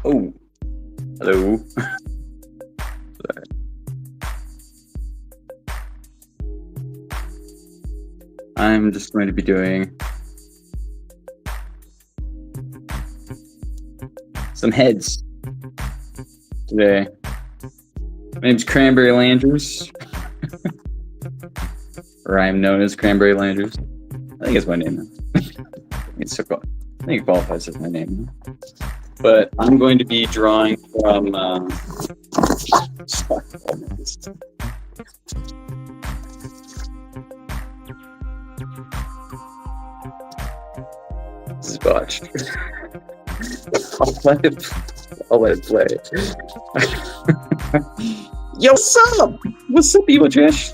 Oh, hello. Sorry. I'm just going to be doing some heads today. My name's Cranberry Landers, or I'm known as Cranberry Landers. I think it's my name now. I think it qualifies as my name. But I'm going to be drawing from. This is botched. I'll let it play. Yo, what's up? What's up, Evil Trash?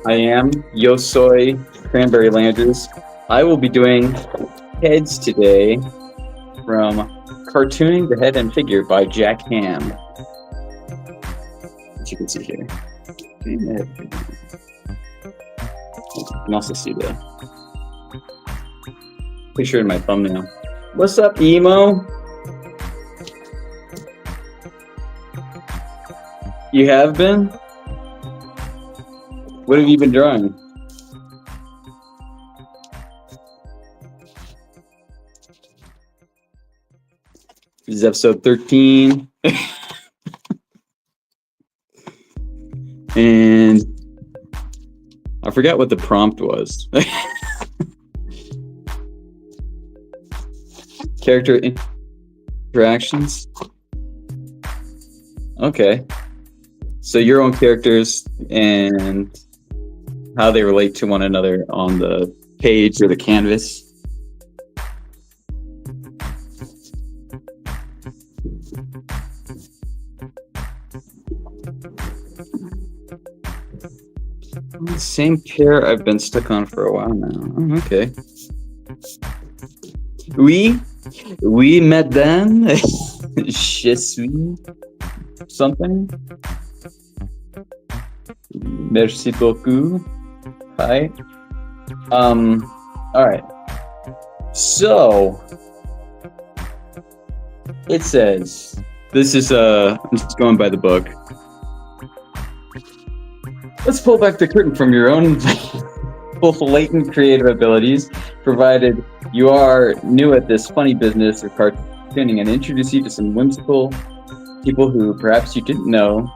I am Yo Soy Cranberry Landers. I will be doing heads today from Cartooning the Head and Figure by Jack Hamm. As you can see here. You can also see the picture in my thumbnail. What's up, emo? You have been? What have you been drawing? This is episode 13. And I forgot what the prompt was. Character interactions. Okay. So your own characters and how they relate to one another on the page or the canvas. Same pair I've been stuck on for a while now. Oh, okay. Oui, madame. Je suis something. Merci beaucoup. Hi. All right. So it says this is I'm just going by the book. Let's pull back the curtain from your own full latent creative abilities, provided you are new at this funny business of cartooning, and introduce you to some whimsical people who perhaps you didn't know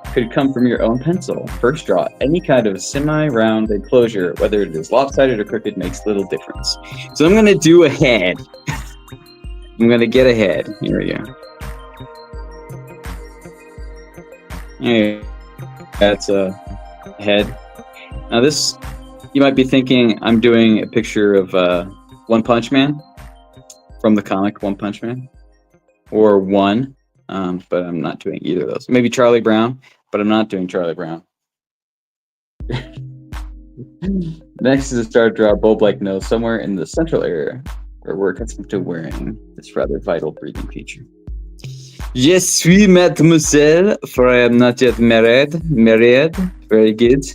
could come from your own pencil. First draw any kind of semi-round enclosure, whether it is lopsided or crooked, makes little difference. So I'm going to do a head. I'm going to get a head. Here we go. Hey, that's a head. Now this, you might be thinking I'm doing a picture of One Punch Man from the comic One Punch Man, or One, but I'm not doing either of those. Maybe Charlie Brown, but I'm not doing Charlie Brown. Next is a start to draw a bulb-like nose somewhere in the central area where we're accustomed to wearing this rather vital breathing feature. Je suis mademoiselle, for I am not yet married. Very good.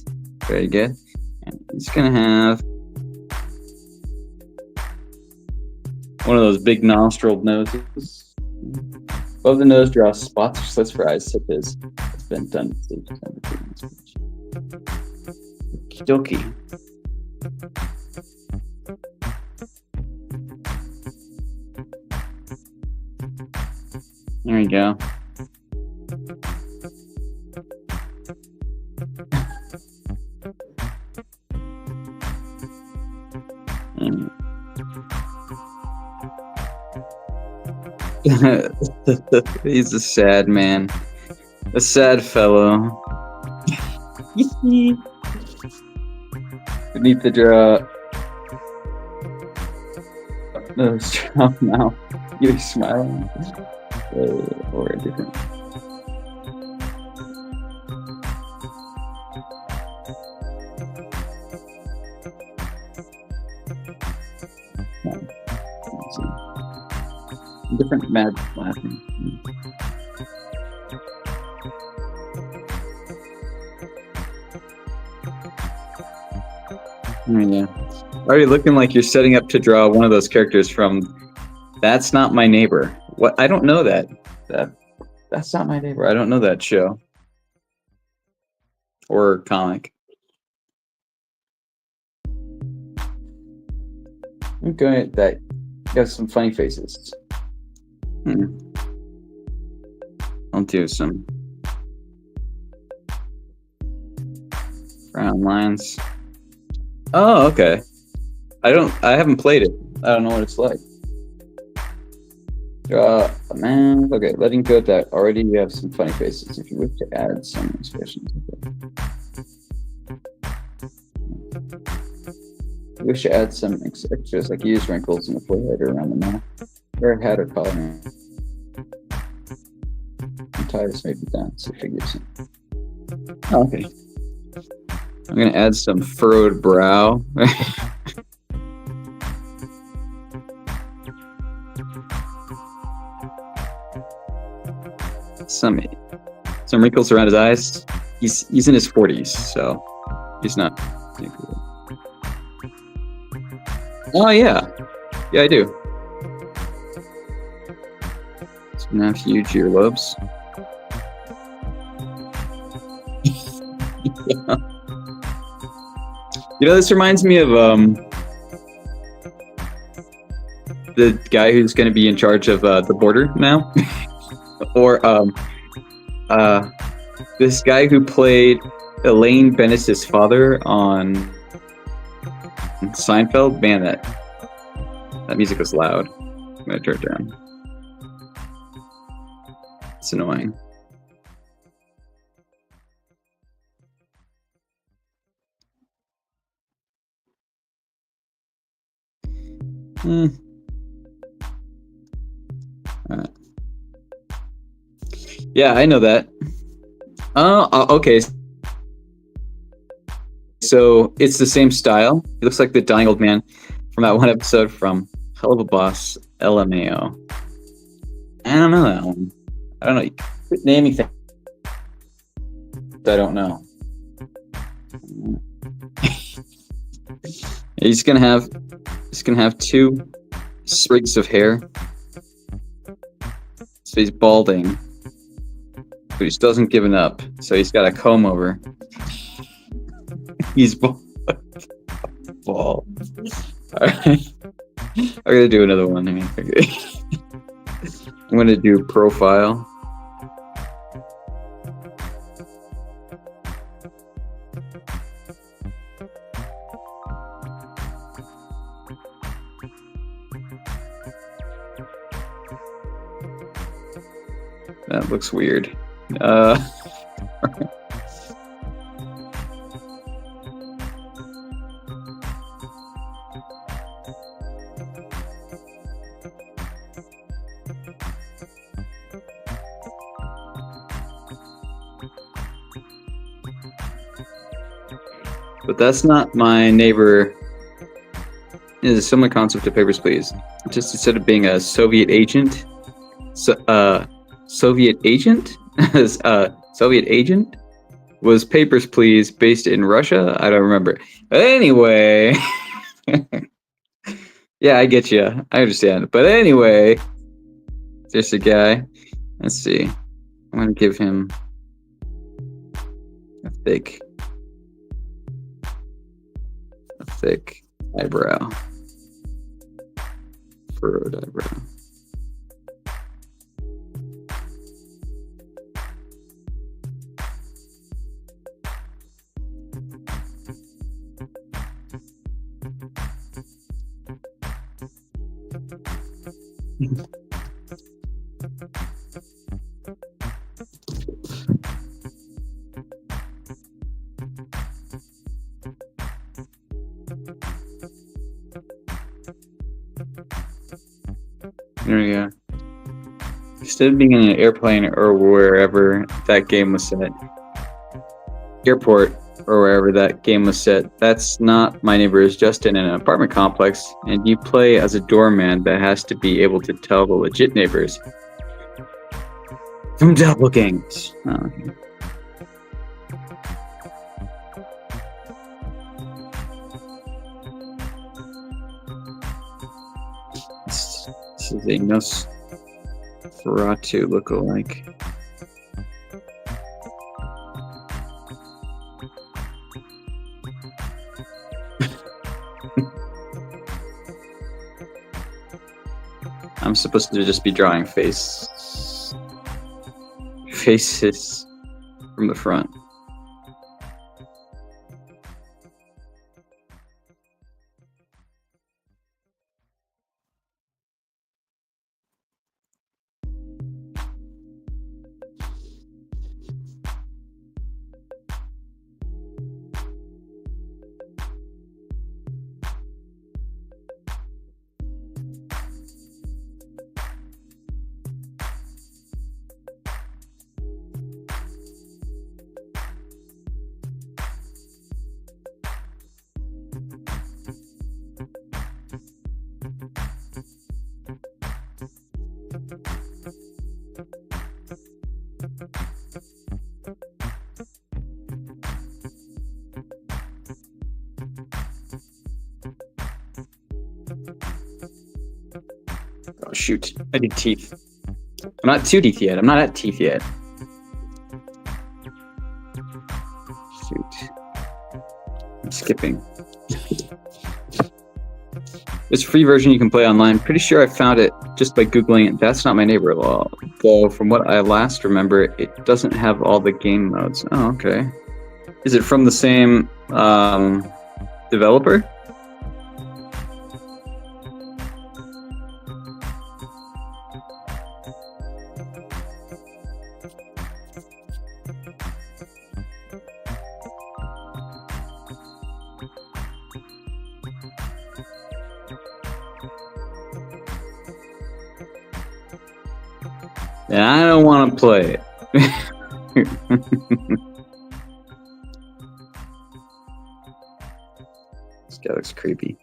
Very good. And he's gonna have one of those big nostril noses. Above the nose, draw spots or slits for eyes, such as has been done. Okie dokie. There you go. He's a sad man. A sad fellow. We need to draw nose drop now. Either smiling or a different. Different mad laughing. Yeah. Already looking like you're setting up to draw one of those characters from That's not my neighbor. What? I don't know that. That's not my neighbor. I don't know that show or comic. I'm going at that. Got some funny faces. I'll do some frown lines. Oh, okay. I haven't played it. I don't know what it's like. Man. Okay, letting go of that. Already you have some funny faces. If you wish to add some expressions. You wish to add some extras like use wrinkles in the forehead or around the mouth. Wear a hat or collar. And tie this maybe down so figures in. Oh, okay. I'm gonna add some furrowed brow. some wrinkles around his eyes. He's in his 40s, so he's not. Oh yeah, I do. He's gonna have huge earlobes. Yeah. You know, this reminds me of the guy who's going to be in charge of the border now, or this guy who played Elaine Bennis's father on Seinfeld. Man, that music was loud. I'm gonna turn it down. It's annoying. Yeah, I know that. Okay. So it's the same style. He looks like the dying old man from that one episode from Hell of a Boss, LMAO. I don't know that one. I don't know. Quit naming things I don't know. He's gonna have 2 sprigs of hair. So he's balding, but he still hasn't given up. So he's got a comb over. He's bald. All right. I'm gonna do another one. I'm gonna do profile. That looks weird. But that's not my neighbor. It is a similar concept to Papers, Please. Just instead of being a Soviet agent, Soviet agent was Papers, Please, based in Russia. I don't remember. But anyway, yeah, I get you. I understand. But anyway, there's a guy. Let's see. I'm gonna give him a thick eyebrow, furrowed eyebrow. There we go. Instead of being in an airplane or wherever that game was set, airport or wherever that game was set, that's not my neighbor is just in an apartment complex, and you play as a doorman that has to be able to tell the legit neighbors from doppelgangers. Oh, okay. This is a Nosferatu lookalike. I'm supposed to just be drawing faces from the front. Oh shoot, I did teeth. I'm not two teeth yet. I'm not at teeth yet. Shoot. I'm skipping. This free version you can play online. Pretty sure I found it just by Googling it. That's Not My Neighbor. Though from what I last remember, it doesn't have all the game modes. Oh, okay. Is it from the same developer? And I don't want to play it. This guy looks creepy.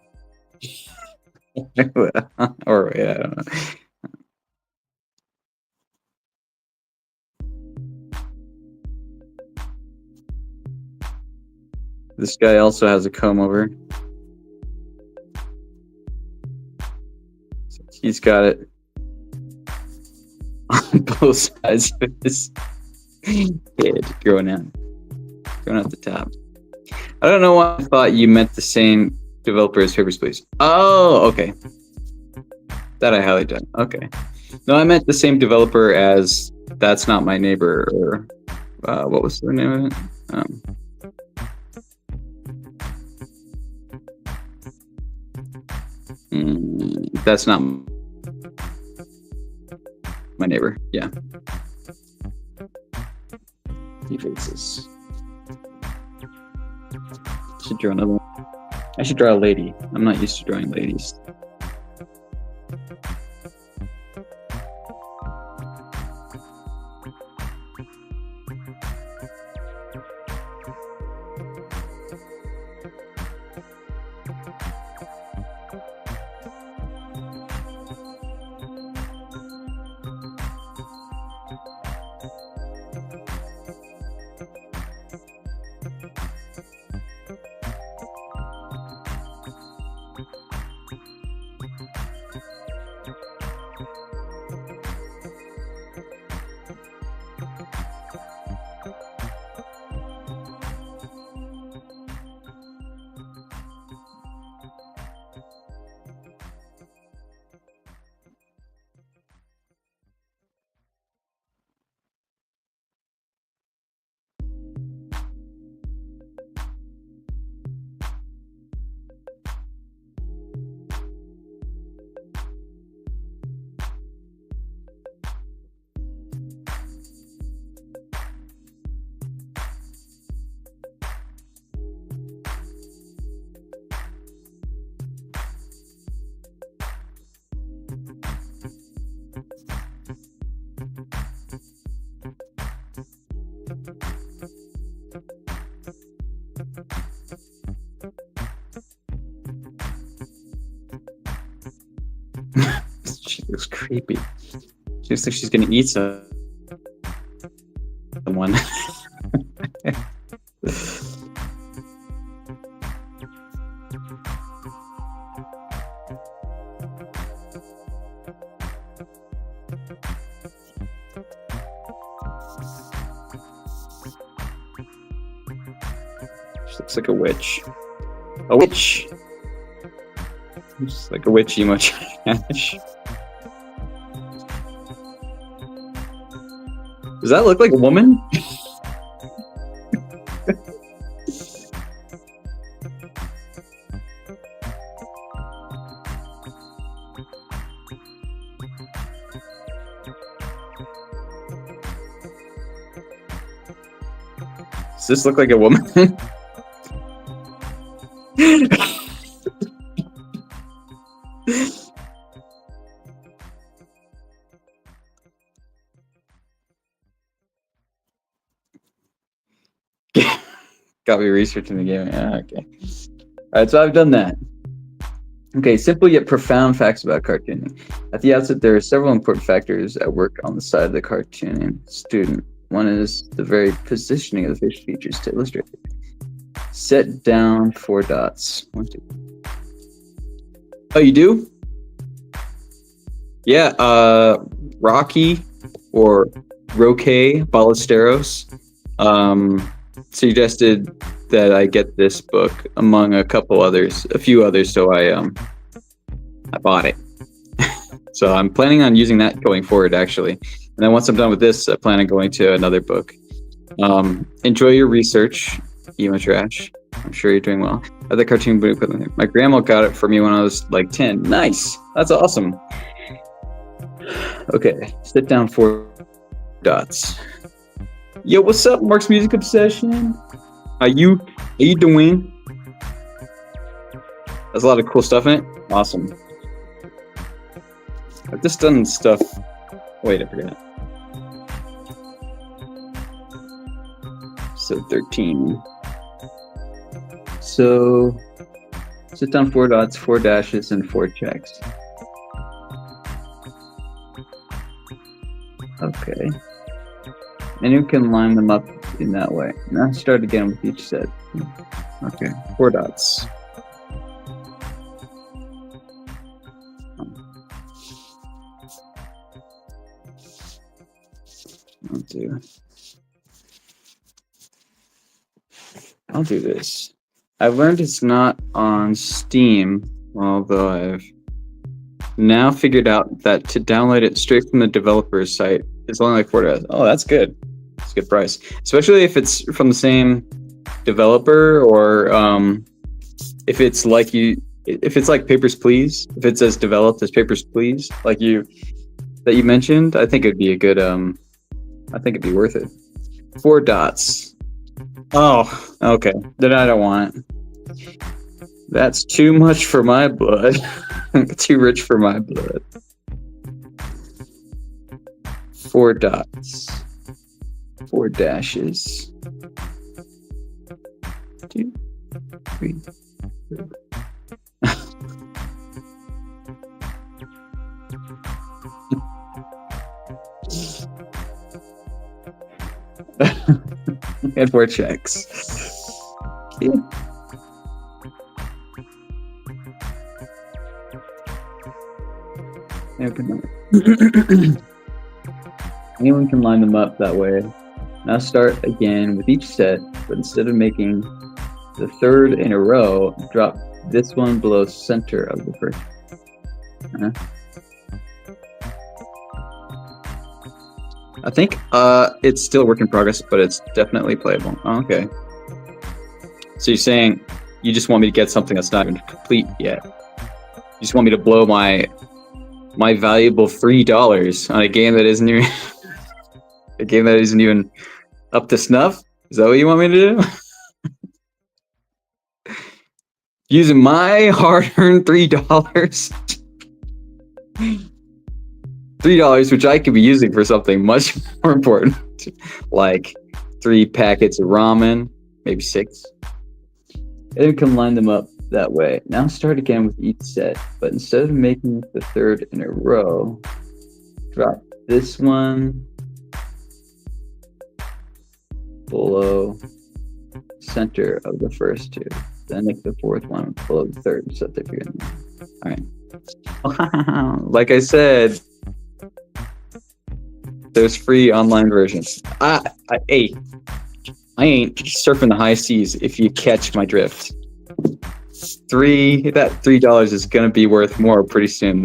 Or yeah, I don't know. This guy also has a comb over. So he's got it on both sides of his head, growing out the top. I don't know why I thought you meant the same developer as Papers, Please. Oh, okay. That I highly doubt. Okay. No, I meant the same developer as That's Not My Neighbor, or what was the name of it? That's Not My Neighbor. Yeah. He faces. Should draw another one. I should draw a lady. I'm not used to drawing ladies. She looks creepy. She looks like she's gonna eat someone. Looks like a witch. A witch! Looks like a witch emoji. Does that look like a woman? Does this look like a woman? Got me researching the game. Yeah, okay. Alright, so I've done that. Okay, simple yet profound facts about cartooning. At the outset, there are several important factors at work on the side of the cartooning student. One is the very positioning of the facial features to illustrate it. Set down 4 dots. 1, 2. Oh, you do? Yeah, Rocky or Roque Ballesteros suggested that I get this book among a few others, so I bought it. So I'm planning on using that going forward, actually. And then once I'm done with this, I plan on going to another book. Enjoy your research, Emo Trash. I'm sure you're doing well. I have the cartoon book equipment. My grandma got it for me when I was like 10. Nice. That's awesome. Okay, sit down 4 dots. Yo, what's up, Mark's Music Obsession? How you doing? There's a lot of cool stuff in it. Awesome. I've just done stuff. Wait, I forgot. So 13. So sit down 4 dots, 4 dashes, and 4 checks. Okay. And you can line them up in that way. Now start again with each set. Okay, 4 dots. I'll do this. I've learned it's not on Steam, although I've now figured out that to download it straight from the developer's site is only like $4. Oh, that's good. It's a good price, especially if it's from the same developer, or if it's like Papers, Please. If it's as developed as Papers, Please, like you mentioned, I think it'd be a good. I think it'd be worth it. 4 dots. Oh, okay. Then I don't want it. That's too much for my blood. Too rich for my blood. 4 dots. 4 dashes. 2, 3, 4. And 4 checks. Yeah. Anyone can line them up that way. Now start again with each set, but instead of making the 3rd in a row, drop this one below center of the first. I think it's still a work in progress, but it's definitely playable. Oh, okay. So you're saying you just want me to get something that's not even complete yet. You just want me to blow my valuable $3 on a game that isn't even up to snuff? Is that what you want me to do? Using my hard-earned $3. $3, which I could be using for something much more important, like 3 packets of ramen, maybe 6. And you can line them up that way. Now start again with each set, but instead of making the 3rd in a row, drop this one below center of the first 2. Then make the 4th one below the 3rd, so they're good. All right. Like I said, there's free online versions. Hey, I ain't surfing the high seas if you catch my drift. $3 is gonna be worth more pretty soon.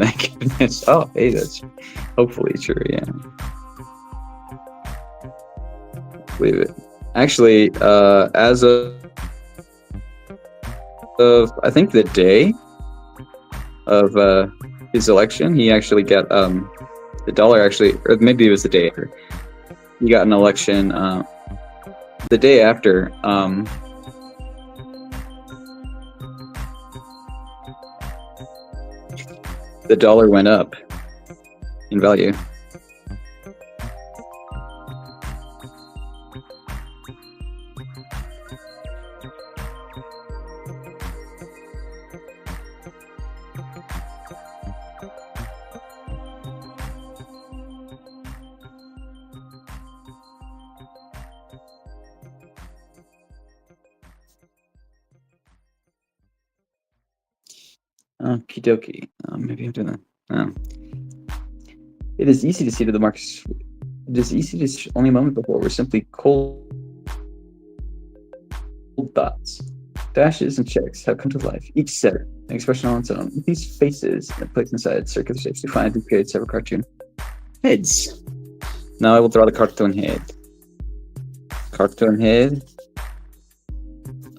Oh, hey, that's hopefully true. Yeah, believe it. Actually, as of I think the day of his election, he actually got the dollar actually, or maybe it was the day after. He got an election the day after. The dollar went up in value. Okie dokie. Maybe I'm doing that. It is easy to see to the marks. It is easy to only a moment before we're simply cold dots. Dashes and checks have come to life. Each set an expression on its own. These faces and placed inside circular shapes defined and create several cartoon heads. Now I will draw the cartoon head. Cartoon head.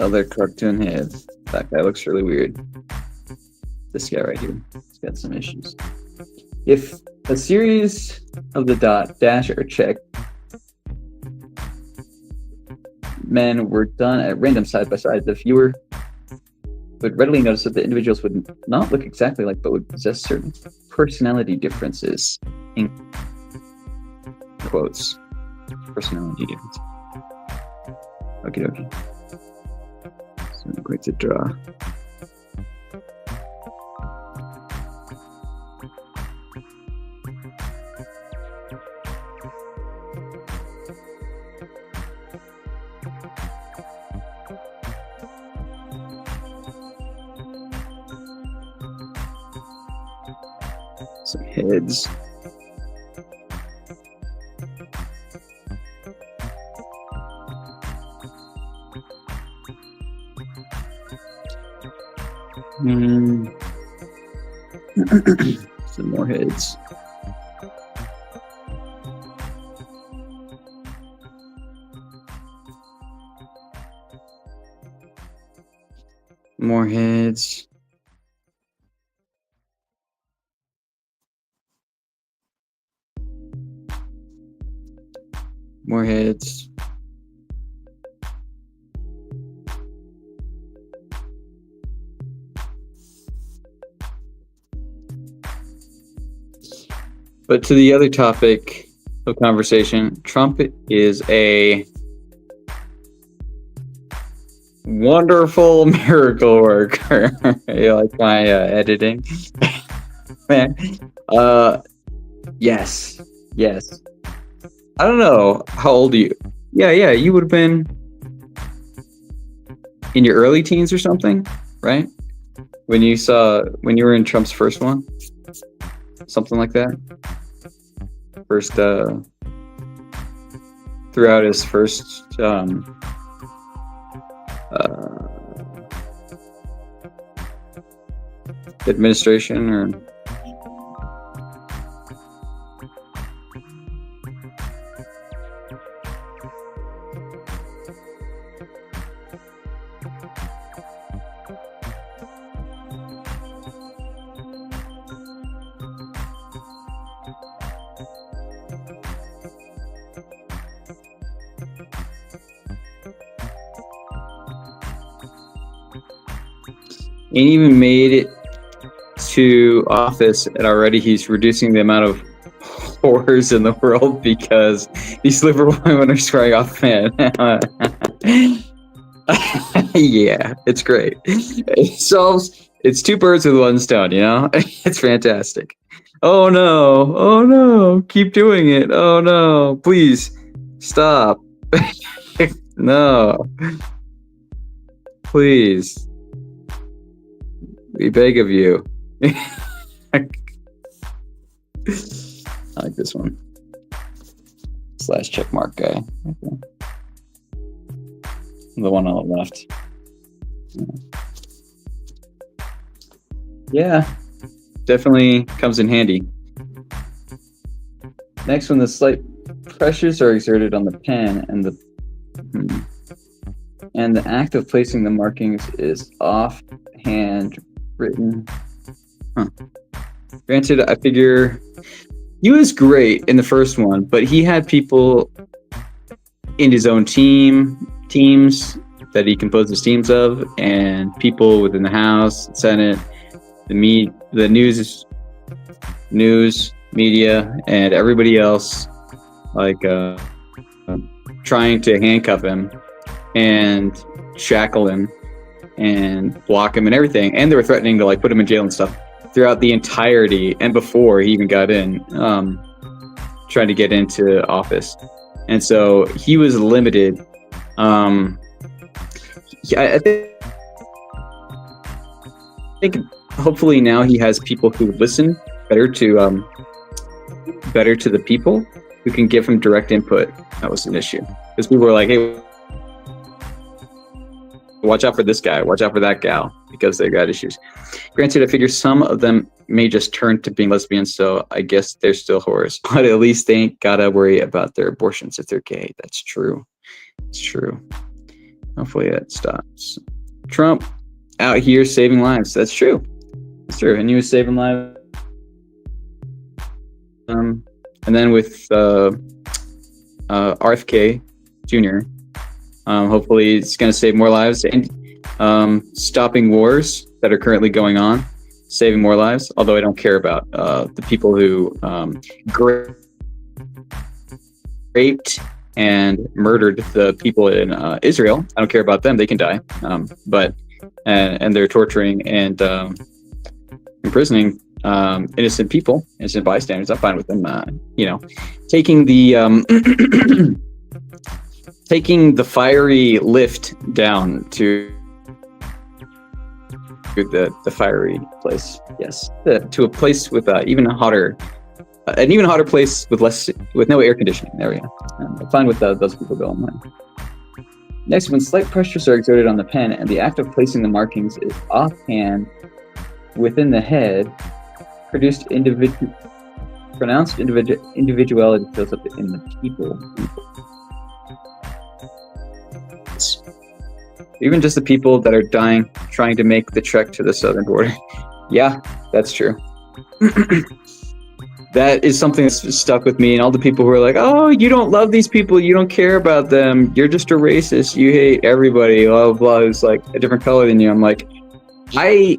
Other cartoon head. That guy looks really weird. This guy right here. He's got some issues. If a series of the dot, dash, or check men were done at random side by side, the viewer would readily notice that the individuals would not look exactly alike, but would possess certain personality differences. In quotes. Personality differences. Okie dokie. So I'm going to draw. Some heads. Some more heads. More heads. More heads. But to the other topic of conversation, Trump is a wonderful miracle worker. You like my editing? Man. Yes. I don't know how old are you. Yeah, you would have been in your early teens or something, right? When you were in Trump's first one, something like that. First, throughout his first administration, or and even made it to office, and already he's reducing the amount of whores in the world because these liberal women are squaring off man. Yeah, it's great. It's two birds with one stone, you know? It's fantastic. Oh no, keep doing it. Oh no, please stop. No, please. We beg of you. I like this one. / check mark guy. Okay. The one on the left. Yeah, definitely comes in handy. Next one, the slight pressures are exerted on the pen and the act of placing the markings is offhand written. Granted, I figure he was great in the first one, but he had people in his own teams that he composed his teams of, and people within the House, Senate, the news, media, and everybody else, like trying to handcuff him and shackle him and block him and everything, and they were threatening to like put him in jail and stuff throughout the entirety and before he even got in, trying to get into office. And so he was limited. I think hopefully now he has people who listen better to the people, who can give him direct input. That was an issue, because people were like, hey, watch out for this guy, watch out for that gal, because they got issues. Granted, I figure some of them may just turn to being lesbians, so I guess they're still whores, but at least they ain't gotta worry about their abortions if they're gay. That's true. It's true. Hopefully that stops. Trump out here saving lives. That's true. It's true. And he was saving lives. And then with RFK Jr., hopefully it's going to save more lives and stopping wars that are currently going on, saving more lives. Although I don't care about the people who raped and murdered the people in Israel. I don't care about them. They can die. But they're torturing and imprisoning innocent people, innocent bystanders. I'm fine with them, taking the taking the fiery lift down to the fiery place. Yes, to a place with an even hotter place with no air conditioning. There we go. I'm fine with those people going there. Next, when slight pressures are exerted on the pen and the act of placing the markings is offhand within the head, pronounced individuality fills up in the people. Even just the people that are dying trying to make the trek to the southern border. Yeah, that's true. That is something that's stuck with me, and all the people who are like, oh, you don't love these people, you don't care about them, you're just a racist, you hate everybody, blah, blah, blah, who's like a different color than you. I'm like, I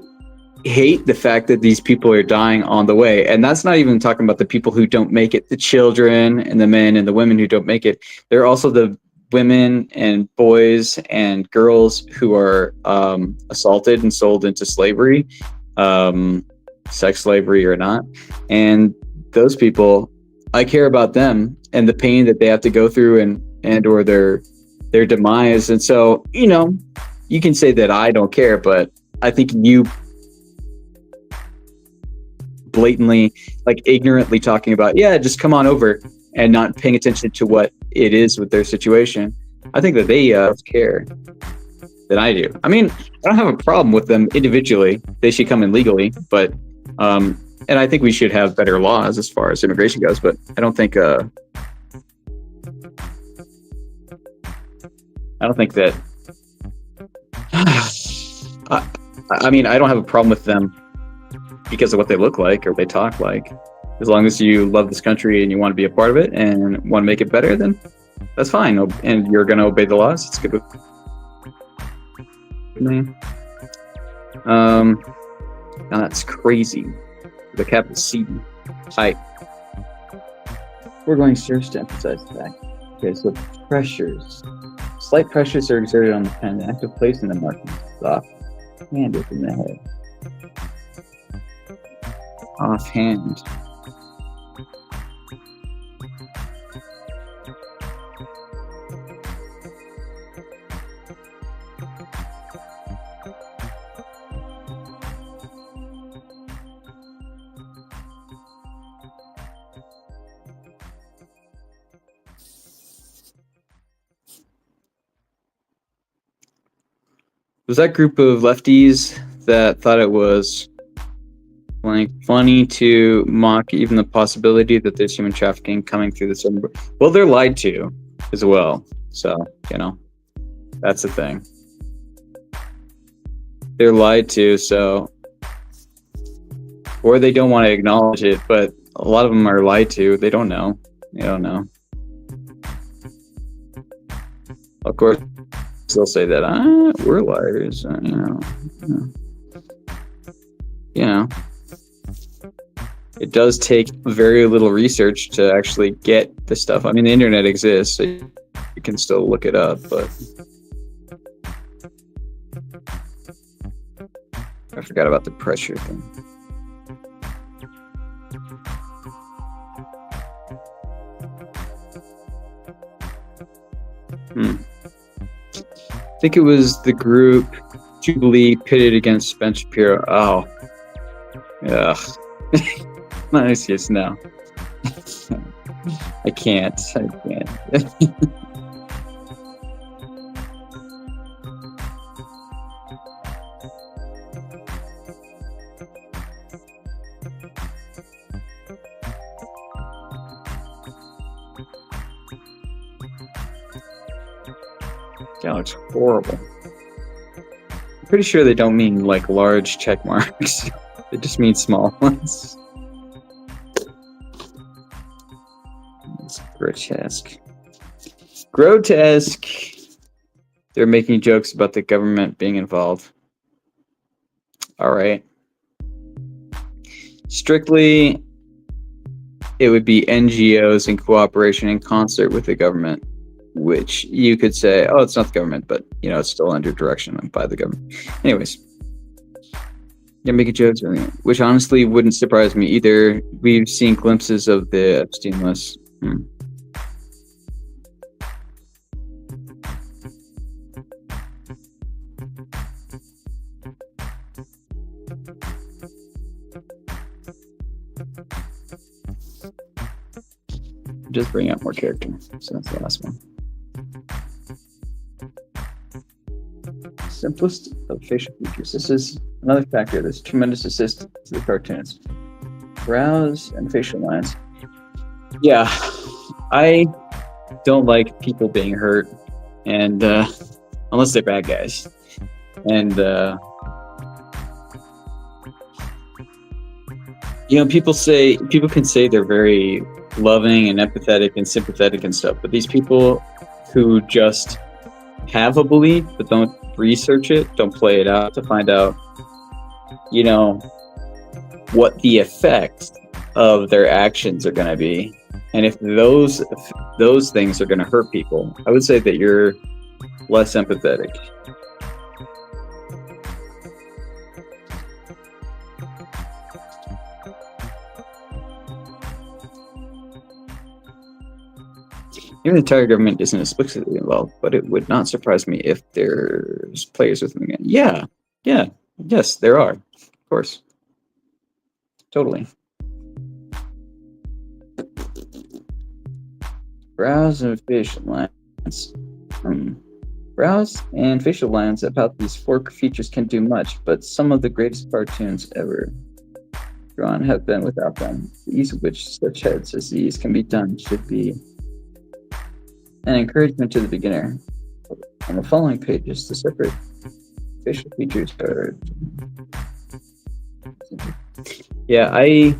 hate the fact that these people are dying on the way. And that's not even talking about the people who don't make it, the children and the men and the women who don't make it. There are also the women and boys and girls who are assaulted and sold into slavery, sex slavery or not. And those people, I care about them and the pain that they have to go through and or their demise. And so, you can say that I don't care, but I think you blatantly, like ignorantly talking about, yeah, just come on over, and not paying attention to what it is with their situation. I think that they care than I do. I mean, I don't have a problem with them individually. They should come in legally, but and I think we should have better laws as far as immigration goes, but I don't think that I mean, I don't have a problem with them because of what they look like or they talk like. As long as you love this country and you want to be a part of it and want to make it better, then that's fine. And you're going to obey the laws. It's good with me. Now that's crazy. The capital C. Hi. We're going first to emphasize that. Okay, so pressures. Slight pressures are exerted on the pen. The active placing the markings is offhand within the head. Offhand. Was that group of lefties that thought it was like funny to mock even the possibility that there's human trafficking coming through the southern border? Well, they're lied to as well. So, that's the thing. They're lied to, so, or they don't want to acknowledge it, but a lot of them are lied to. They don't know. Of course, they'll say that, we're liars, It does take very little research to actually get the stuff. I mean, the internet exists, so you can still look it up, but I forgot about the pressure thing. I think it was the group Jubilee pitted against Spencer Shapiro. Oh, yeah. Nice, yes, no. I can't. That looks horrible. I'm pretty sure they don't mean like large check marks. They just mean small ones. It's grotesque. Grotesque. They're making jokes about the government being involved. All right. Strictly, it would be NGOs in cooperation in concert with the government, which you could say, oh, it's not the government, but it's still under direction by the government. Anyways, yeah, making jokes, which honestly wouldn't surprise me either. We've seen glimpses of the Epstein list. Just bring out more character. So that's the last one. Simplest of facial features. This is another factor that's tremendous assist to the cartoons. Brows and facial lines. Yeah, I don't like people being hurt, and unless they're bad guys. And people can say they're very loving and empathetic and sympathetic and stuff, but these people who just have a belief but don't research it, don't play it out to find out what the effect of their actions are going to be, and if those things are going to hurt people, I would say that you're less empathetic. Even the entire government isn't explicitly involved, but it would not surprise me if there's players with them again. Yes, there are, of course. Totally. Brows and facial lines. Brows and facial lines about these four features can do much, but some of the greatest cartoons ever drawn have been without them. The ease with which such heads as these can be done should be an encouragement to the beginner. On the following pages, the separate facial features are. Yeah, I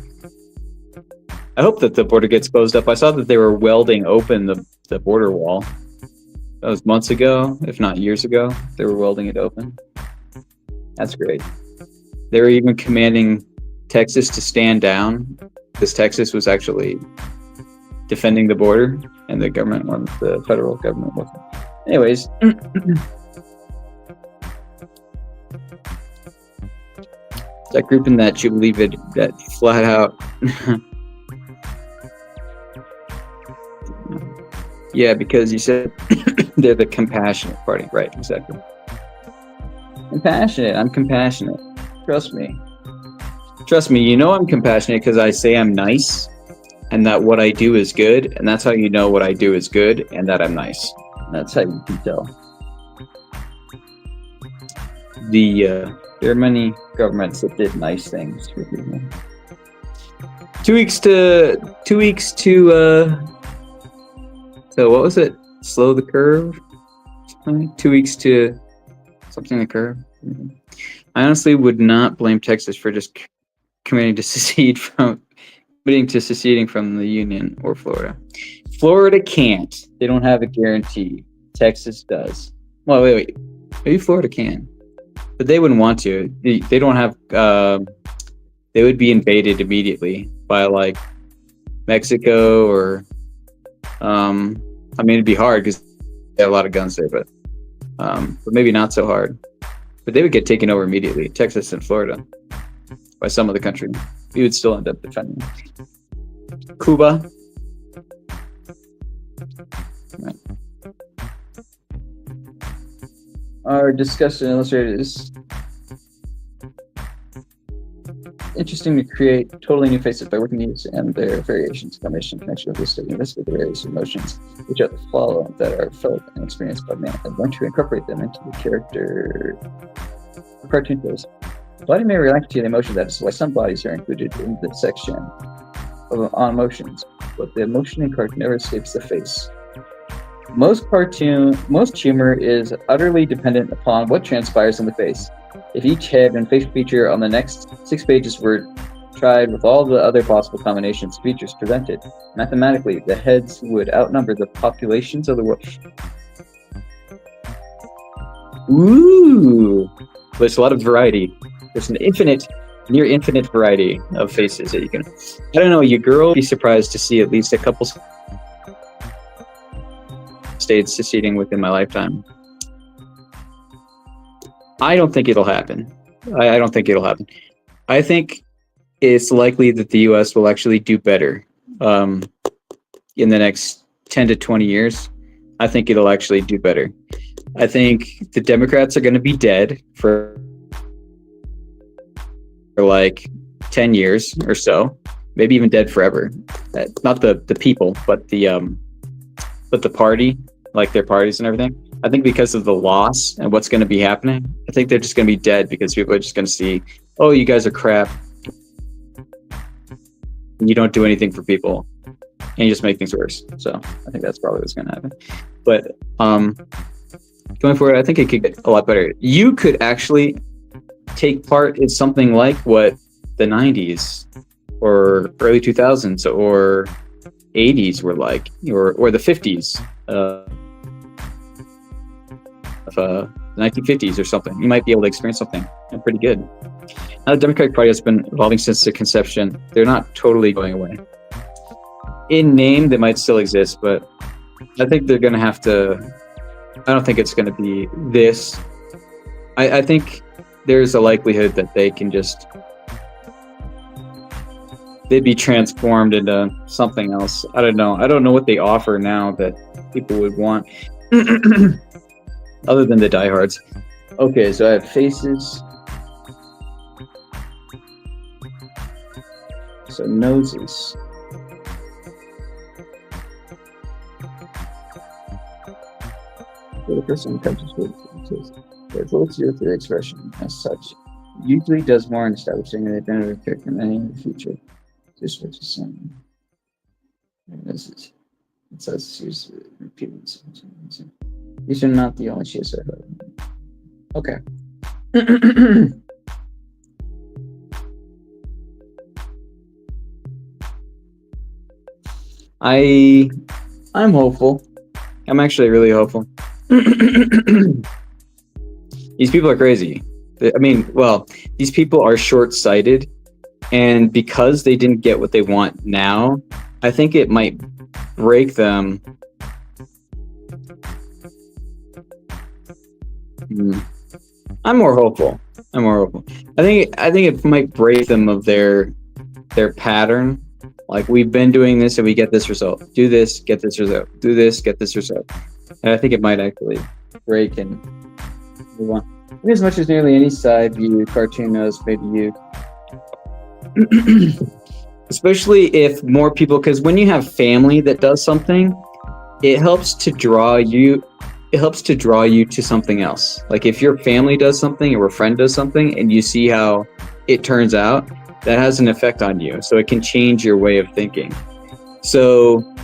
hope that the border gets closed up. I saw that they were welding open the border wall. That was months ago, if not years ago. They were welding it open. That's great. They were even commanding Texas to stand down, because Texas was actually defending the border, and the federal government wasn't. Anyways, that group in that Jubilee vid that flat out, yeah, because you said they're the compassionate party, right? Exactly. Compassionate. I'm compassionate. Trust me. I'm compassionate because I say I'm nice, and that what I do is good, and that's how you know what I do is good and that I'm nice. That's how you can tell. there are many governments that did nice things for people. 2 weeks to so what was it? Slow the curve? 2 weeks to something the curve. I honestly would not blame Texas for just committing to seceding from the Union or Florida. Florida can't. They don't have a guarantee. Texas does. Well, wait. Maybe Florida can, but they wouldn't want to. They don't have. They would be invaded immediately by like Mexico or. I mean, it'd be hard because they have a lot of guns there, but maybe not so hard. But they would get taken over immediately. Texas and Florida by some of the country. We would still end up defending. Cuba. Right. Our discussion illustrated is interesting to create totally new faces by working these and their variations, combination, connection with this to investigate the various emotions which are follow that are felt and experienced by man, and want to incorporate them into the character of cartoon plays. Body may react to the emotion. That is why some bodies are included in the section on emotions, but the emotion in cartoon never escapes the face. Most humor is utterly dependent upon what transpires in the face. If each head and face feature on the next 6 pages were tried with all the other possible combinations of features presented, mathematically, the heads would outnumber the populations of the world. Ooh! There's a lot of variety. There's an near infinite variety of faces that you can... I don't know, your girl would be surprised to see at least a couple states seceding within my lifetime. I don't think it'll happen. I don't think it'll happen. I think it's likely that the U.S. will actually do better in the next 10 to 20 years. I think it'll actually do better. I think the Democrats are going to be dead for like 10 years or so, maybe even dead forever. Not the people, but the party, like their parties and everything. I think because of the loss and what's going to be happening, I think they're just going to be dead because people are just going to see, oh, you guys are crap. You don't do anything for people, and you just make things worse. So I think that's probably what's going to happen. But going forward, I think it could get a lot better. You could actually take part in something like what the 90s or early 2000s or 80s were like, or the 50s. The 1950s or something. You might be able to experience something pretty good. Now, the Democratic Party has been evolving since the conception. They're not totally going away. In name, they might still exist, but I think they're going to have to... I don't think it's going to be this. I think there's a likelihood that they can just... they'd be transformed into something else. I don't know. I don't know what they offer now that people would want. Other than the diehards. Okay, so I have faces. So noses. For the person who comes with there's little to do with their expression as such. Usually does more in establishing an identity character than any in the future. Just what you're saying. This is, it says she's repeating something. These are not the only shits I've heard. Okay. I'm hopeful. I'm actually really hopeful. These people are crazy. I mean, well, these people are short-sighted, and because they didn't get what they want now, I think it might break them. I'm more hopeful. I think it might break them of their pattern. Like, we've been doing this and we get this result. Do this, get this result. Do this, get this result. And I think it might actually break and move on. As much as nearly any side view cartoon knows, maybe you. Especially if more people, because when you have family that does something, it helps to draw you it helps to draw you to something else. Like if your family does something or a friend does something and you see how it turns out, that has an effect on you. So it can change your way of thinking. So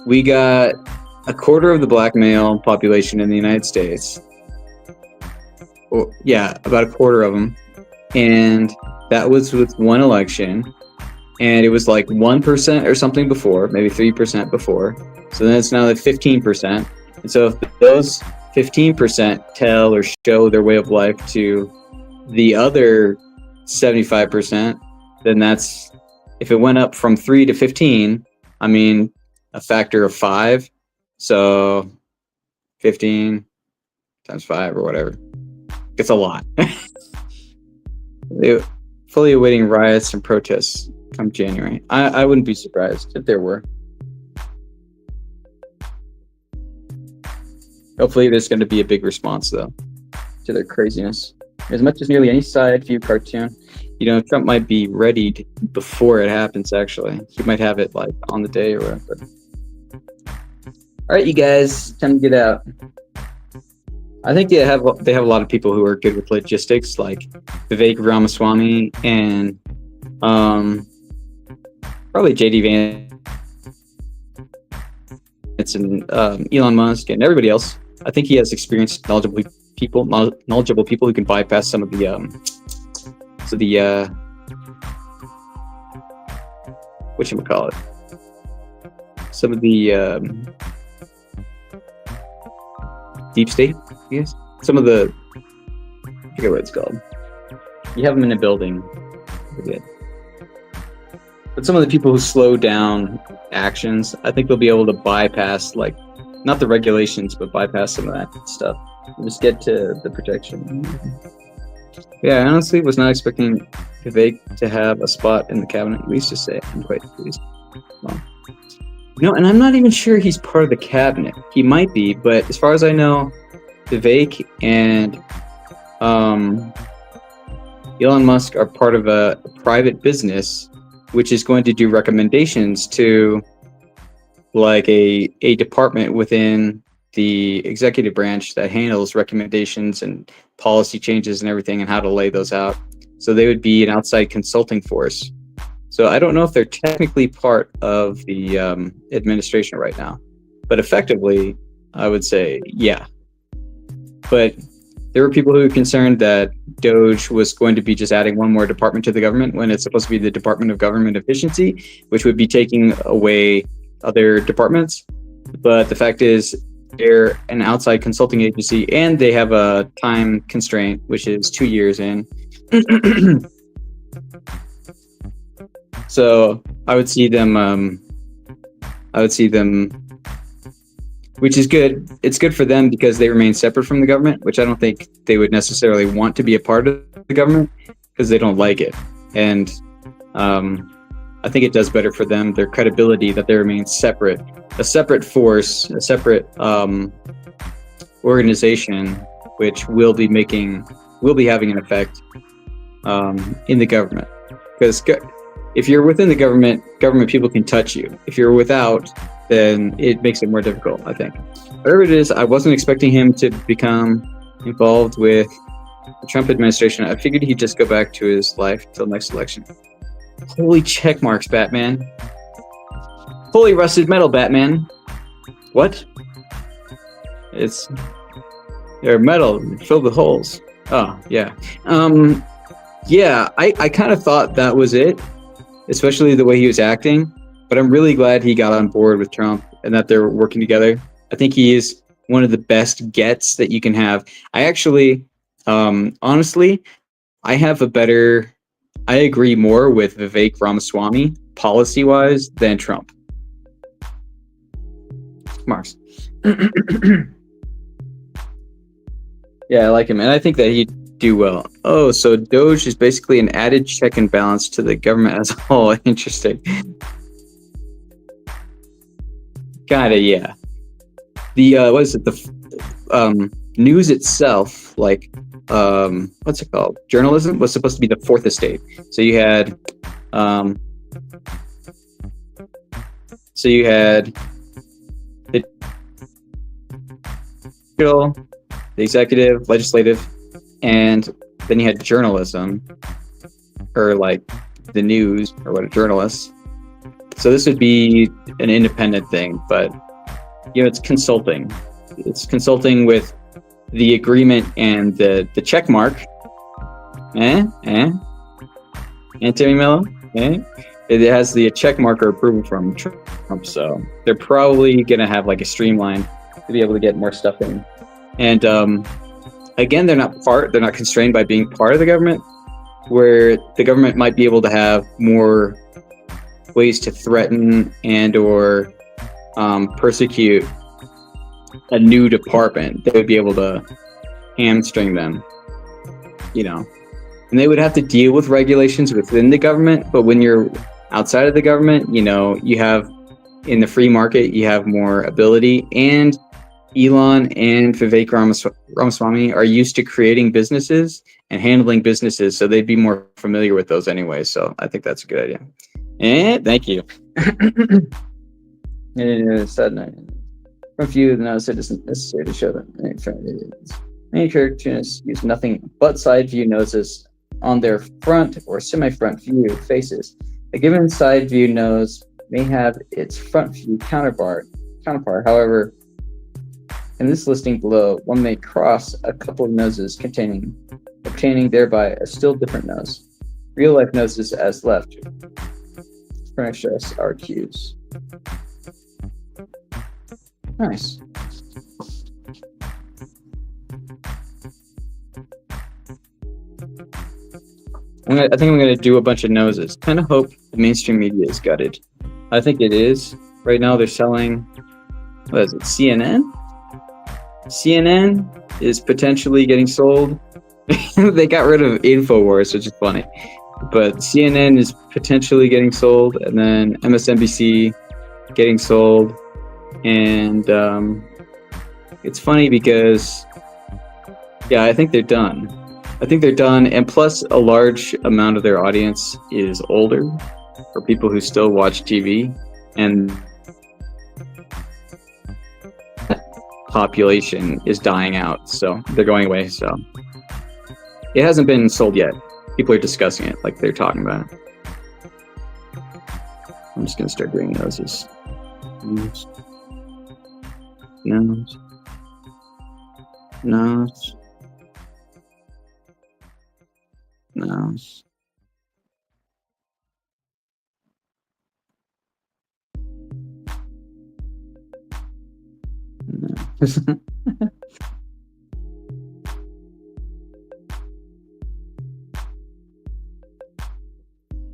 we got a quarter of the black male population in the United States. Well, yeah, about a quarter of them. And that was with one election. And it was like 1% or something before, maybe 3% before. So then it's now at 15%. And so if those 15% tell or show their way of life to the other 75%, then that's, if it went up from 3 to 15, I mean, a factor of 5. So 15 times 5 or whatever. It's a lot. They're fully awaiting riots and protests come January. I wouldn't be surprised if there were. Hopefully there's going to be a big response, though, to their craziness. As much as nearly any side view cartoon, you know, Trump might be readied before it happens, actually. He might have it, like, on the day or whatever. All right, you guys, time to get out. I think they have a lot of people who are good with logistics, like Vivek Ramaswamy and probably JD Vance and Elon Musk and everybody else. I think he has experienced knowledgeable people who can bypass some of the whatchamacallit, some of the deep state, I guess. Some of the, I forget what it's called. You have them in a building. I forget. But some of the people who slow down actions, I think they'll be able to bypass, like, not the regulations, but bypass some of that stuff. Just get to the protection. Yeah, I honestly was not expecting Vivek to have a spot in the cabinet, at least to say. I'm quite pleased. Well, no, and I'm not even sure he's part of the cabinet. He might be, but as far as I know, Vivek and Elon Musk are part of a private business which is going to do recommendations to, like, a department within the executive branch that handles recommendations and policy changes and everything and how to lay those out. So they would be an outside consulting force. So I don't know if they're technically part of the administration right now, but effectively, I would say, yeah. But there were people who were concerned that Doge was going to be just adding one more department to the government when it's supposed to be the Department of Government Efficiency, which would be taking away other departments. But the fact is, they're an outside consulting agency and they have a time constraint, which is 2 years in. So I would see them, which is good. It's good for them because they remain separate from the government, which I don't think they would necessarily want to be a part of the government because they don't like it. And I think it does better for them, their credibility, that they remain separate, a separate force, a separate organization, which will be having an effect in the government. Because if you're within the government people can touch you. If you're without, then it makes it more difficult, I think. Whatever it is, I wasn't expecting him to become involved with the Trump administration. I figured he'd just go back to his life till next election. Holy check marks, Batman. Holy rusted metal, Batman. What? They're metal, filled with holes. Oh, yeah. Yeah, I kind of thought that was it, especially the way he was acting. But I'm really glad he got on board with Trump and that they're working together. I think he is one of the best gets that you can have. I actually, honestly, I agree more with Vivek Ramaswamy policy-wise than Trump. Marks. Yeah, I like him, and I think that he'd do well. Oh, so Doge is basically an added check and balance to the government as a whole. Interesting. Kinda, yeah. The what is it? The news itself, like what's it called? Journalism was supposed to be the fourth estate. So you had the judicial, the executive, legislative, and then you had journalism, or like the news, or what a journalist. So this would be an independent thing, but it's consulting. It's consulting with the agreement and the check mark. Timmy Mello? It has the check mark or approval from Trump, so they're probably gonna have like a streamline to be able to get more stuff in. And again, they're not constrained by being part of the government, where the government might be able to have more ways to threaten and or persecute a new department. They would be able to hamstring them, and they would have to deal with regulations within the government. But when you're outside of the government, you have, in the free market, you have more ability. And Elon and Vivek Ramaswamy are used to creating businesses and handling businesses, so they'd be more familiar with those anyway. So I think that's a good idea. And thank you. From few, the notice it isn't necessary to show that many cartoonists use nothing but side view noses on their front or semi-front view faces. A given side view nose may have its front view counterpart. However, in this listing below, one may cross a couple of noses obtaining thereby a still different nose. Real life noses as left furnish us our cues. Nice. I think I'm going to do a bunch of noses. Kind of hope the mainstream media is gutted. I think it is. Right now they're selling, what is it, CNN? CNN is potentially getting sold. They got rid of InfoWars, which is funny. But CNN is potentially getting sold, and then MSNBC getting sold. And it's funny because, I think they're done. And plus a large amount of their audience is older, or people who still watch TV, and population is dying out, so they're going away. So it hasn't been sold yet. People are discussing it, like they're talking about it. I'm just gonna start doing noses. Nose. Nose. Nose. No.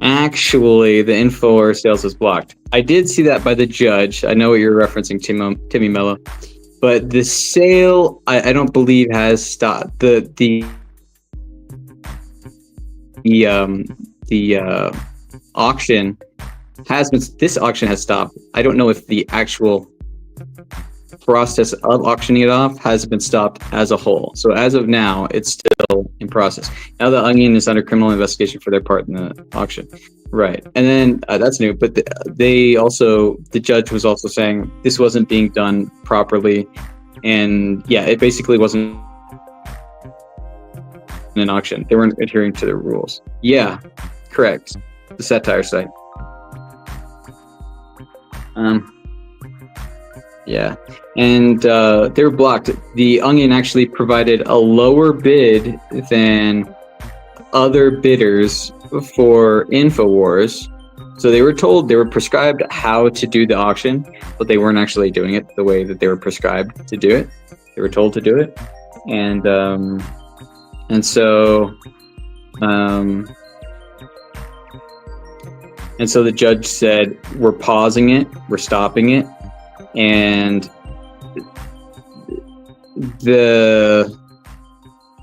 Actually, the info sales is blocked. I did see that by the judge. I know what you're referencing, Timmy Mello, but the sale I don't believe has stopped. The auction has been. This auction has stopped. I don't know if the actual process of auctioning it off has been stopped as a whole. So as of now, it's still in process. Now the Onion is under criminal investigation for their part in the auction. Right. And then that's new. But the judge was also saying this wasn't being done properly. And it basically wasn't an auction. They weren't adhering to the rules. Yeah, correct. The satire site. And they were blocked. The Onion actually provided a lower bid than other bidders for InfoWars. So they were prescribed how to do the auction, but they weren't actually doing it the way that they were prescribed to do it. They were told to do it. And so the judge said, we're pausing it, we're stopping it. And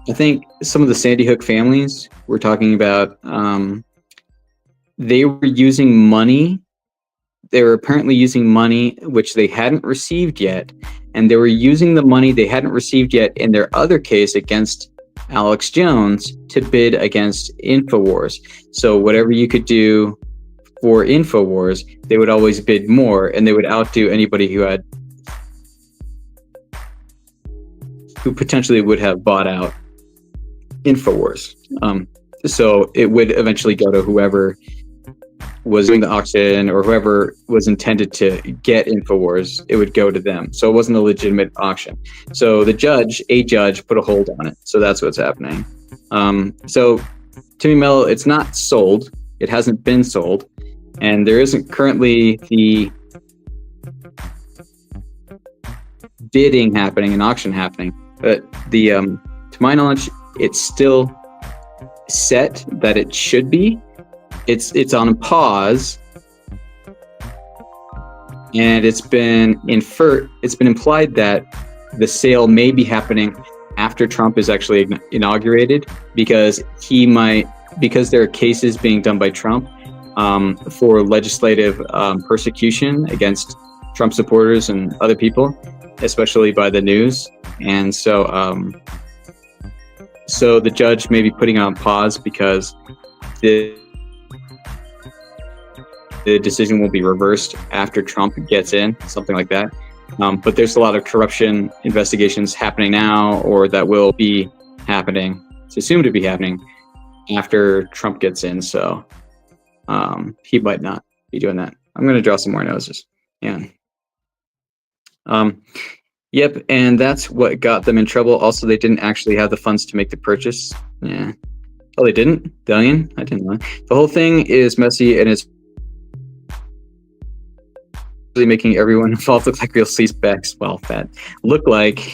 I think some of the Sandy Hook families were talking about, they were using money. They were apparently using money which they hadn't received yet. And they were using the money they hadn't received yet in their other case against Alex Jones to bid against InfoWars. So whatever you could do for InfoWars, they would always bid more, and they would outdo anybody who had who potentially would have bought out InfoWars. So it would eventually go to whoever was doing the auction or whoever was intended to get InfoWars. It would go to them. So it wasn't a legitimate auction. So a judge, put a hold on it. So that's what's happening. So Timmy Mello, it's not sold. It hasn't been sold. And there isn't currently the bidding happening, an auction happening. But to my knowledge, it's still set that it should be. It's on pause, and it's been implied that the sale may be happening after Trump is actually inaugurated, because there are cases being done by Trump for legislative persecution against Trump supporters and other people, especially by the news. And so the judge may be putting it on pause because the decision will be reversed after Trump gets in, something like that. But there's a lot of corruption investigations happening now, or that will be happening. It's assumed to be happening after Trump gets in. So he might not be doing that. I'm going to draw some more noses. Yeah. Yep. And that's what got them in trouble. Also, they didn't actually have the funds to make the purchase. Yeah. Oh, they didn't? Dillion? I didn't know. The whole thing is messy, and it's really making everyone involved look like real sleazebacks. Well, that look like,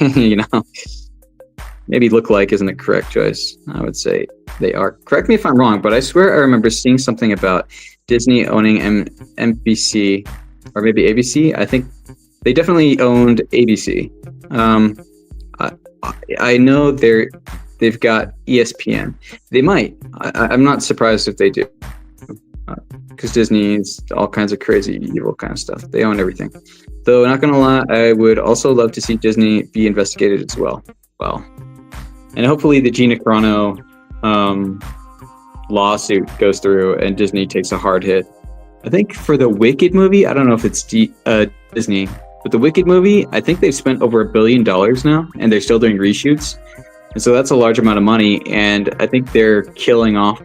maybe look like isn't a correct choice. I would say they are. Correct me if I'm wrong, but I swear I remember seeing something about Disney owning NBC, or maybe ABC. I think they definitely owned ABC. I know they've got ESPN. They might. I'm not surprised if they do. Because Disney's all kinds of crazy, evil kind of stuff. They own everything. Though, not gonna lie, I would also love to see Disney be investigated as well. And hopefully the Gina Carano lawsuit goes through and Disney takes a hard hit. I think for the Wicked movie, I don't know if it's Disney, but the Wicked movie, I think they've spent over $1 billion now, and they're still doing reshoots. And so that's a large amount of money, and I think they're killing off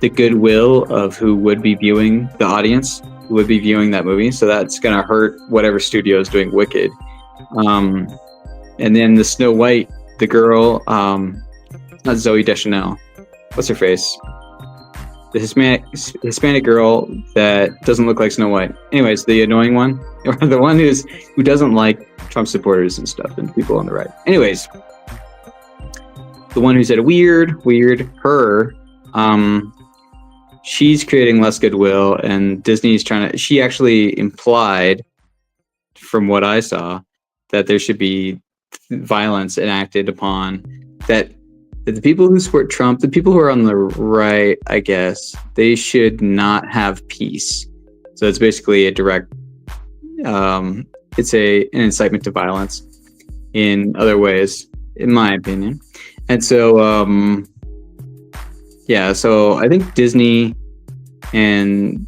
the goodwill of who would be viewing the audience, who would be viewing that movie. So that's going to hurt whatever studio is doing Wicked. And then the Snow White, the girl, not Zoe Deschanel. What's her face? The Hispanic girl that doesn't look like Snow White. Anyways, the annoying one, or the one who doesn't like Trump supporters and stuff and people on the right. Anyways, the one who said weird, her, she's creating less goodwill, and Disney's she actually implied, from what I saw, that there should be violence enacted upon, that the people who support Trump, the people who are on the right, I guess, they should not have peace. So it's basically a direct, it's an incitement to violence in other ways, in my opinion. And so, so I think Disney and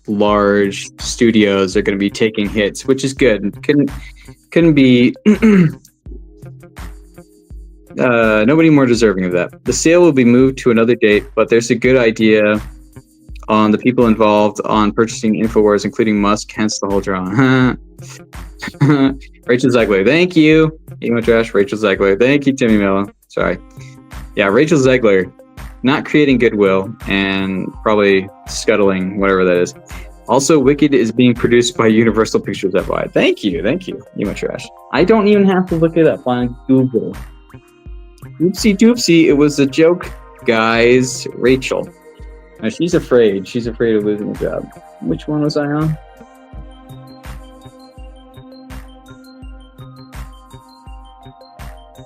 large studios are going to be taking hits, which is good. Couldn't be nobody more deserving of that. The sale will be moved to another date, but there's a good idea on the people involved on purchasing InfoWars, including Musk, hence the whole drama. Rachel Zegler, thank you. Emo Trash, Rachel Zegler. Thank you, Timmy Mello. Sorry. Yeah, Rachel Zegler, not creating goodwill and probably scuttling whatever that is. Also, Wicked is being produced by Universal Pictures FY. Thank you, Emo Trash. I don't even have to look it up on Google. Oopsie doopsie, it was a joke, guys. Rachel. Now, she's afraid of losing a job. Which one was I on?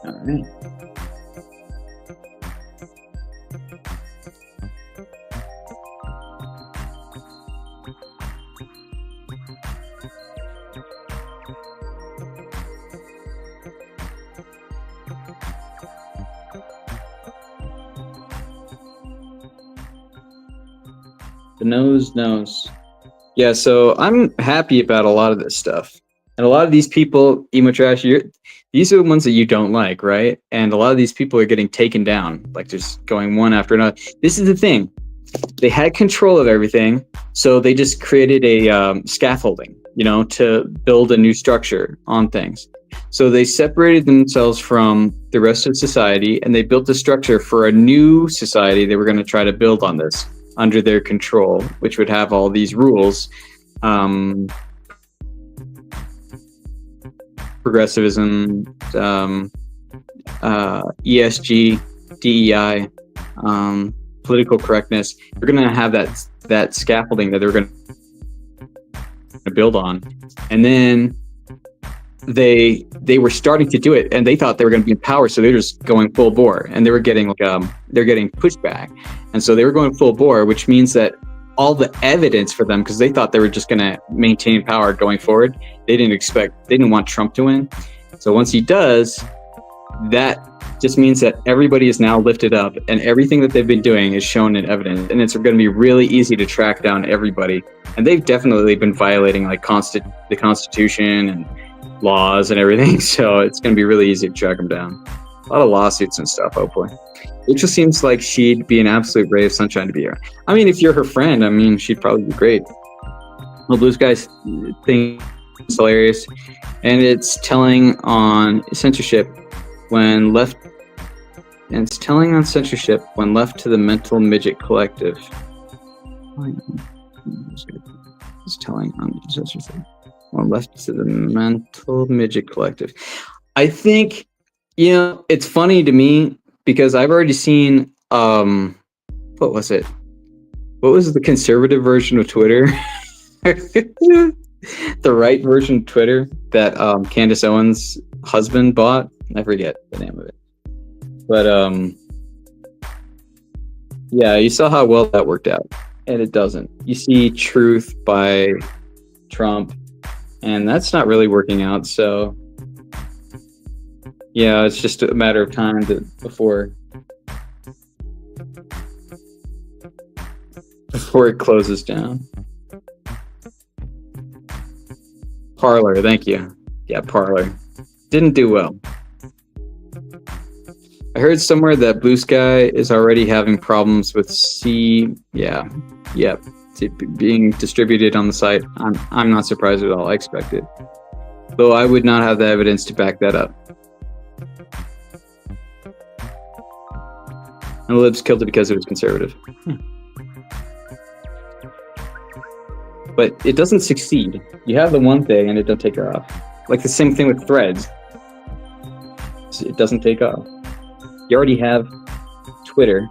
All right. The nose knows. Yeah, so I'm happy about a lot of this stuff. And a lot of these people, Emo Trash, these are the ones that you don't like, right? And a lot of these people are getting taken down, like just going one after another. This is the thing. They had control of everything, so they just created a scaffolding, to build a new structure on things. So they separated themselves from the rest of society, and they built a structure for a new society they were going to try to build on this under their control, which would have all these rules, progressivism, ESG, DEI, political correctness. They're going to have that scaffolding that they're going to build on, and then they were starting to do it, and they thought they were going to be in power, so they're just going full bore, and they were getting they're getting pushback, and so they were going full bore, which means that all the evidence for them, because they thought they were just going to maintain power going forward, they didn't want Trump to win. So once he does, that just means that everybody is now lifted up, and everything that they've been doing is shown in evidence, and it's going to be really easy to track down everybody. And they've definitely been violating like the Constitution and laws and everything, so it's going to be really easy to track them down. A lot of lawsuits and stuff, hopefully. It just seems like she'd be an absolute ray of sunshine to be here. I mean, if you're her friend, she'd probably be great. Well, Blue Sky's thing is hilarious, and it's telling on censorship when left to the mental midget collective. It's telling on censorship when left to the mental midget collective. I think, it's funny to me because I've already seen, what was it? What was the conservative version of Twitter? The right version of Twitter that Candace Owens' husband bought. I forget the name of it. But yeah, you saw how well that worked out. And it doesn't. You see Truth by Trump, and that's not really working out. So yeah, it's just a matter of time before it closes down. Parler, thank you. Yeah, Parler. Didn't do well. I heard somewhere that Blue Sky is already having problems with being distributed on the site. I'm not surprised at all. I expect it. Though I would not have the evidence to back that up. And the libs killed it because it was conservative. But it doesn't succeed. You have the one thing and it don't take off. Like the same thing with Threads. It doesn't take off. You already have Twitter.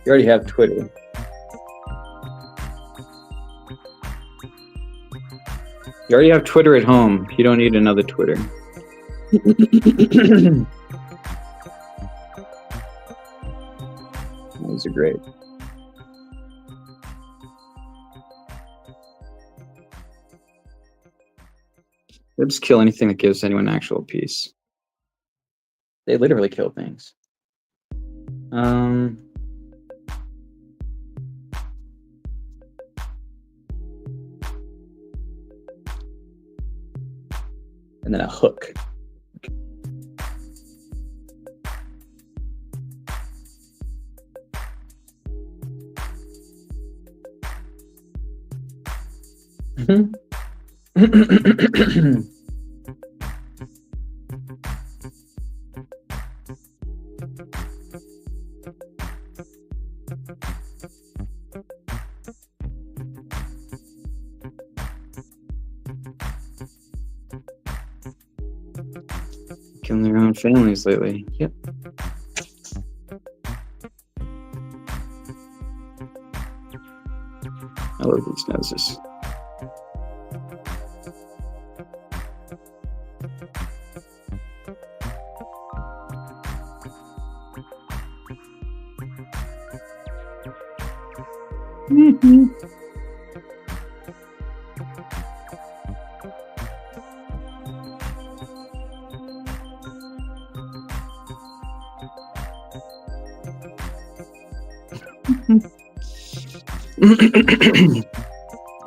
You already have Twitter. You already have Twitter at home. You don't need another Twitter. Those are great. They'll just kill anything that gives anyone actual peace. They literally kill things. And then a hook. Killing their own families lately. Yep. I love these noses.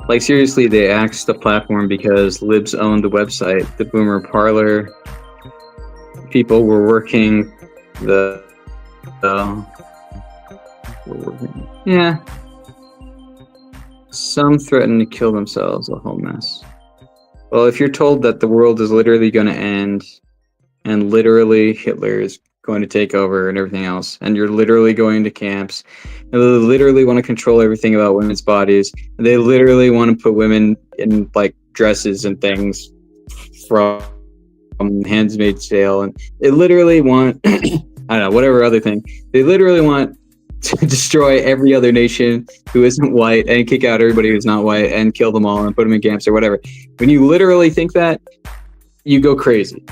Like, seriously, they axed the platform because libs owned the website. The Boomer Parlor people were working the yeah. Some threatened to kill themselves. A whole mess. Well, if you're told that the world is literally going to end, and literally Hitler is going to take over and everything else, and you're literally going to camps, and they literally want to control everything about women's bodies, and they literally want to put women in like dresses and things from Handmaid's Tale, and they literally want I don't know, whatever other thing. They literally want to destroy every other nation who isn't white and kick out everybody who's not white and kill them all and put them in camps or whatever. When you literally think that, you go crazy.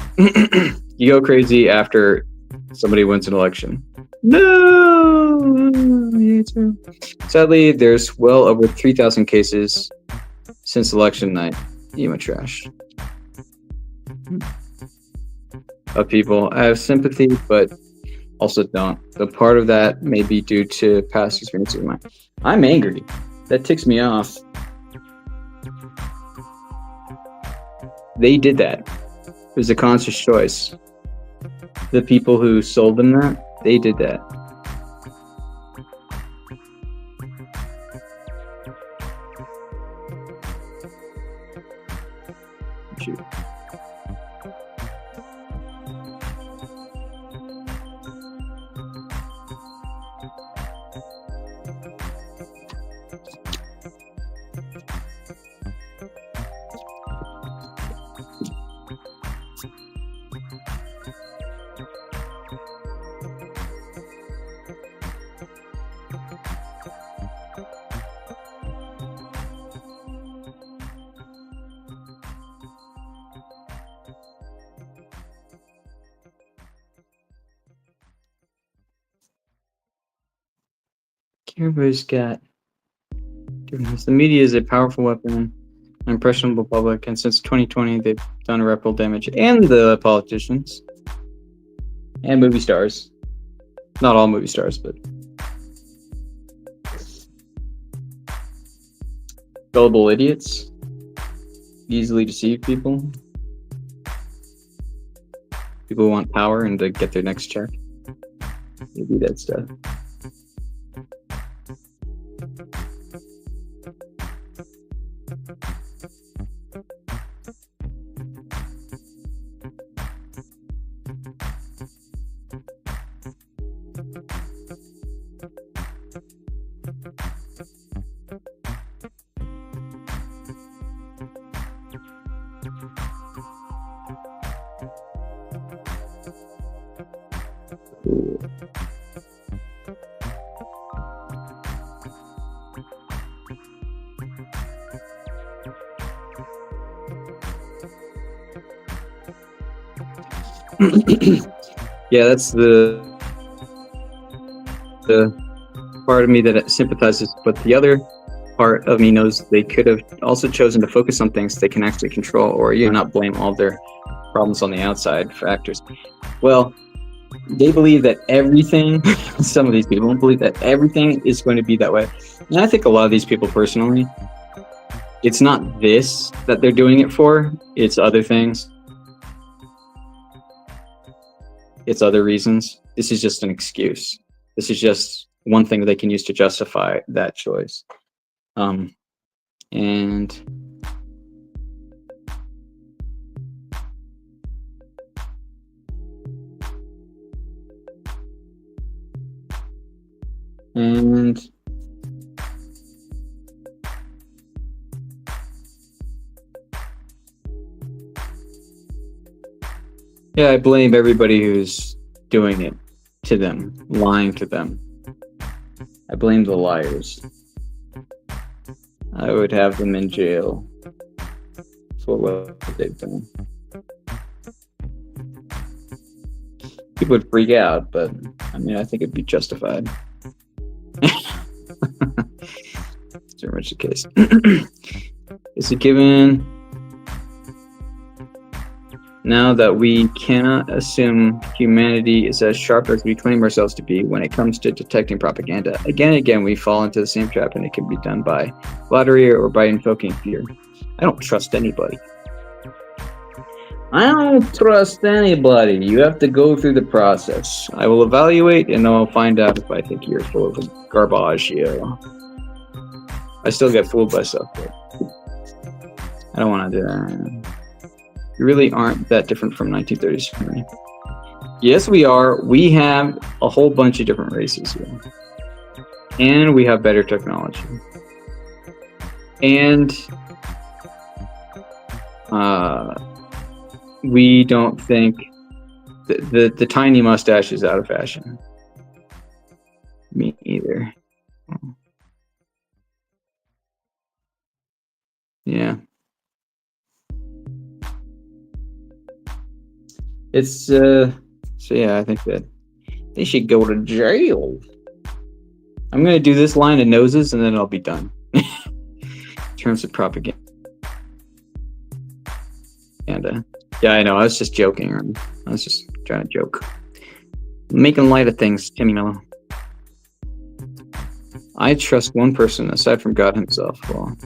You go crazy after somebody wins an election. No! Sadly, there's well over 3,000 cases since election night. Emo trash. Of people. I have sympathy, but also don't. The part of that may be due to past experiences of mine. I'm angry. That ticks me off. They did that. It was a conscious choice. The people who sold them that, they did that. Shoot. Everybody's got different. The media is a powerful weapon, an impressionable public, and since 2020, they've done irreparable damage. And the politicians and movie stars, not all movie stars, but gullible idiots, easily deceive people, people who want power and to get their next check. They do that stuff. Yeah, that's the part of me that sympathizes, but the other part of me knows they could have also chosen to focus on things they can actually control, or not blame all their problems on the outside factors. Well, they believe that everything, some of these people believe that everything is going to be that way. And I think a lot of these people personally, it's not this that they're doing it for, it's other things. It's other reasons. This is just an excuse. This is just one thing they can use to justify that choice. And yeah, I blame everybody who's doing it to them, lying to them. I blame the liars. I would have them in jail for what they've done. People would freak out, but I mean, I think it'd be justified. It's very much the case. Is it given? Now that we cannot assume humanity is as sharp as we claim ourselves to be when it comes to detecting propaganda, again and again we fall into the same trap, and it can be done by flattery or by invoking fear. I don't trust anybody. I don't trust anybody. You have to go through the process. I will evaluate, and I'll find out if I think you're full of garbage. Yeah. I still get fooled by stuff, but I don't want to do that. You really aren't that different from 1930s Germany. Yes, we are. We have a whole bunch of different races here. And we have better technology. And we don't think the tiny mustache is out of fashion. Me either. Yeah. It's so yeah, I think that they should go to jail. I'm gonna do this line of noses and then I'll be done. In terms of propaganda. Yeah, I know. I was just joking. I was just trying to joke. Making light of things, Timmy Mello. I trust one person aside from God himself. Well,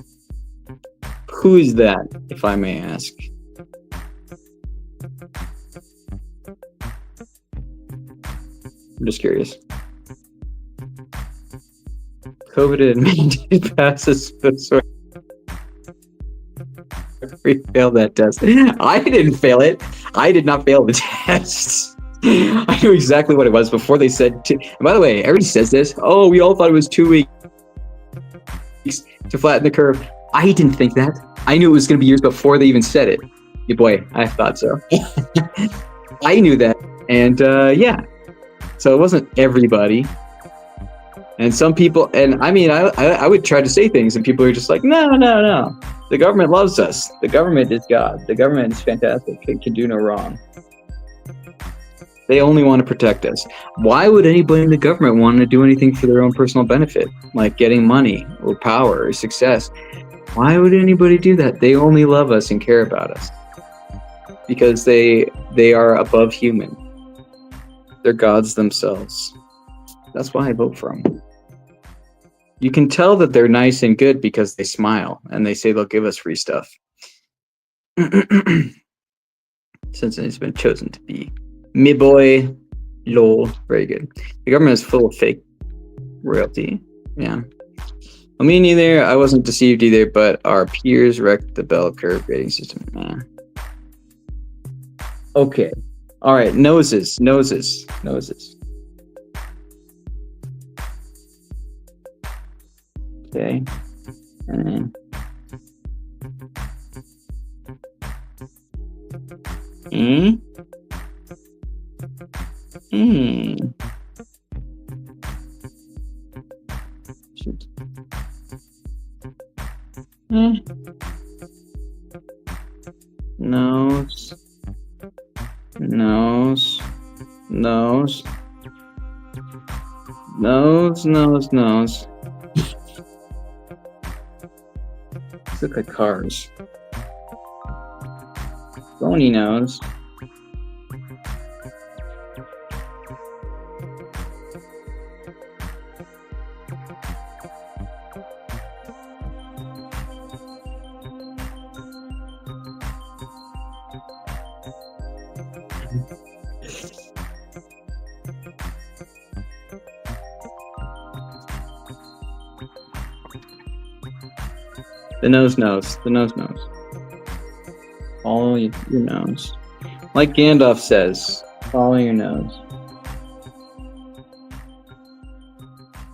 who is that, if I may ask? I'm just curious. COVID mandated passes. We failed that test. I didn't fail it. I did not fail the test. I knew exactly what it was before they said. And by the way, everybody says this. Oh, we all thought it was 2 weeks to flatten the curve. I didn't think that. I knew it was going to be years before they even said it. Yeah, boy, I thought so. I knew that, and yeah. So it wasn't everybody. And some people, and I mean, I would try to say things, and people are just like, no. The government loves us. The government is God. The government is fantastic. It can do no wrong. They only want to protect us. Why would anybody in the government want to do anything for their own personal benefit, like getting money or power or success? Why would anybody do that? They only love us and care about us because they are above human. They're gods themselves. That's why I vote for them. You can tell that they're nice and good because they smile and they say they'll give us free stuff. Since it's been chosen to be me boy, lol, very good. The government is full of fake royalty. Yeah. Well, me neither. I wasn't deceived either, but our peers wrecked the bell curve rating system. Man. Okay. All right. Noses. Okay. And then Shoot. Nose. These look like cars. Bony nose. The nose. Follow your nose. Like Gandalf says, follow your nose.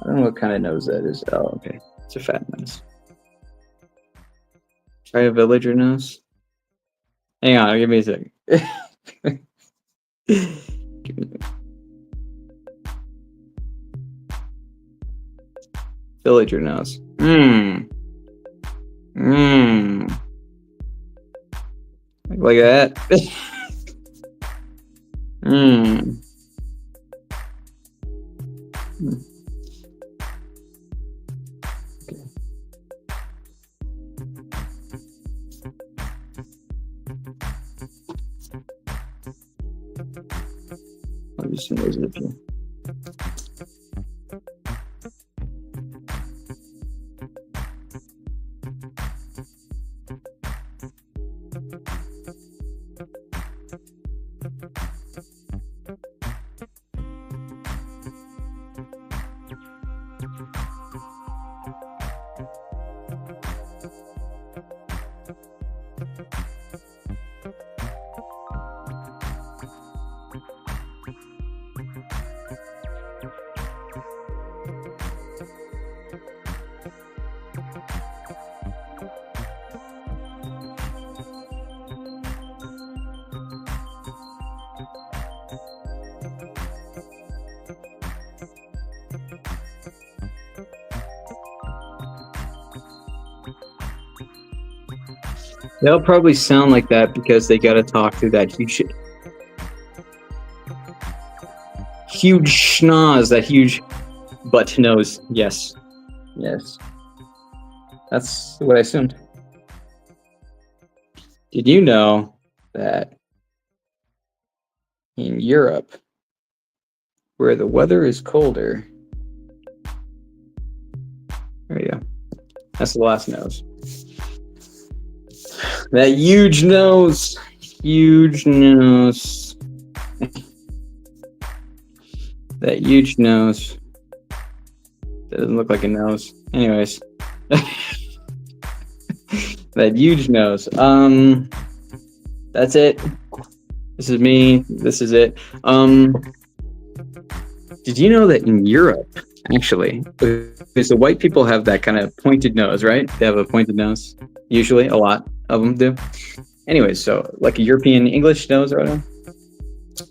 I don't know what kind of nose that is. Oh, okay. It's a fat nose. Try a villager nose. Hang on, give me a second. Give me a second. Villager nose. Like that. Okay. some noses if you. They'll probably sound like that because they got to talk through that huge schnoz, that huge butt nose. Yes. Yes. That's what I assumed. Did you know that in Europe, where the weather is colder, there you go. That's the last nose. That huge nose. Huge nose. That huge nose. That doesn't look like a nose. Anyways. That huge nose. That's it. This is me. This is it. Did you know that in Europe, actually, because the white people have that kind of pointed nose, right? They have a pointed nose. Usually, a lot of them do. Anyways, so like a European English nose or whatever.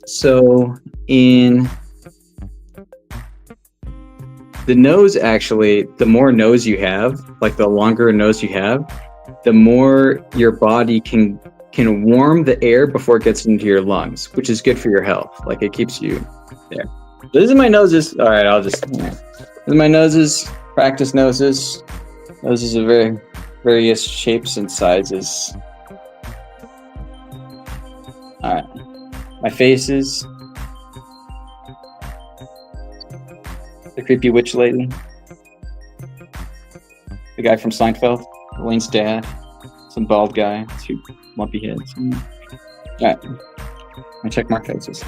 So in the nose, actually, the more nose you have, like the longer nose you have, the more your body can warm the air before it gets into your lungs, which is good for your health. Like it keeps you there. This is my noses. All right, I'll just. Yeah. This is my noses. Practice noses. Noses are various shapes and sizes. All right, my faces. The creepy witch lady. The guy from Seinfeld. Elaine's dad. Some bald guy. Two lumpy heads. All right, my check mark faces.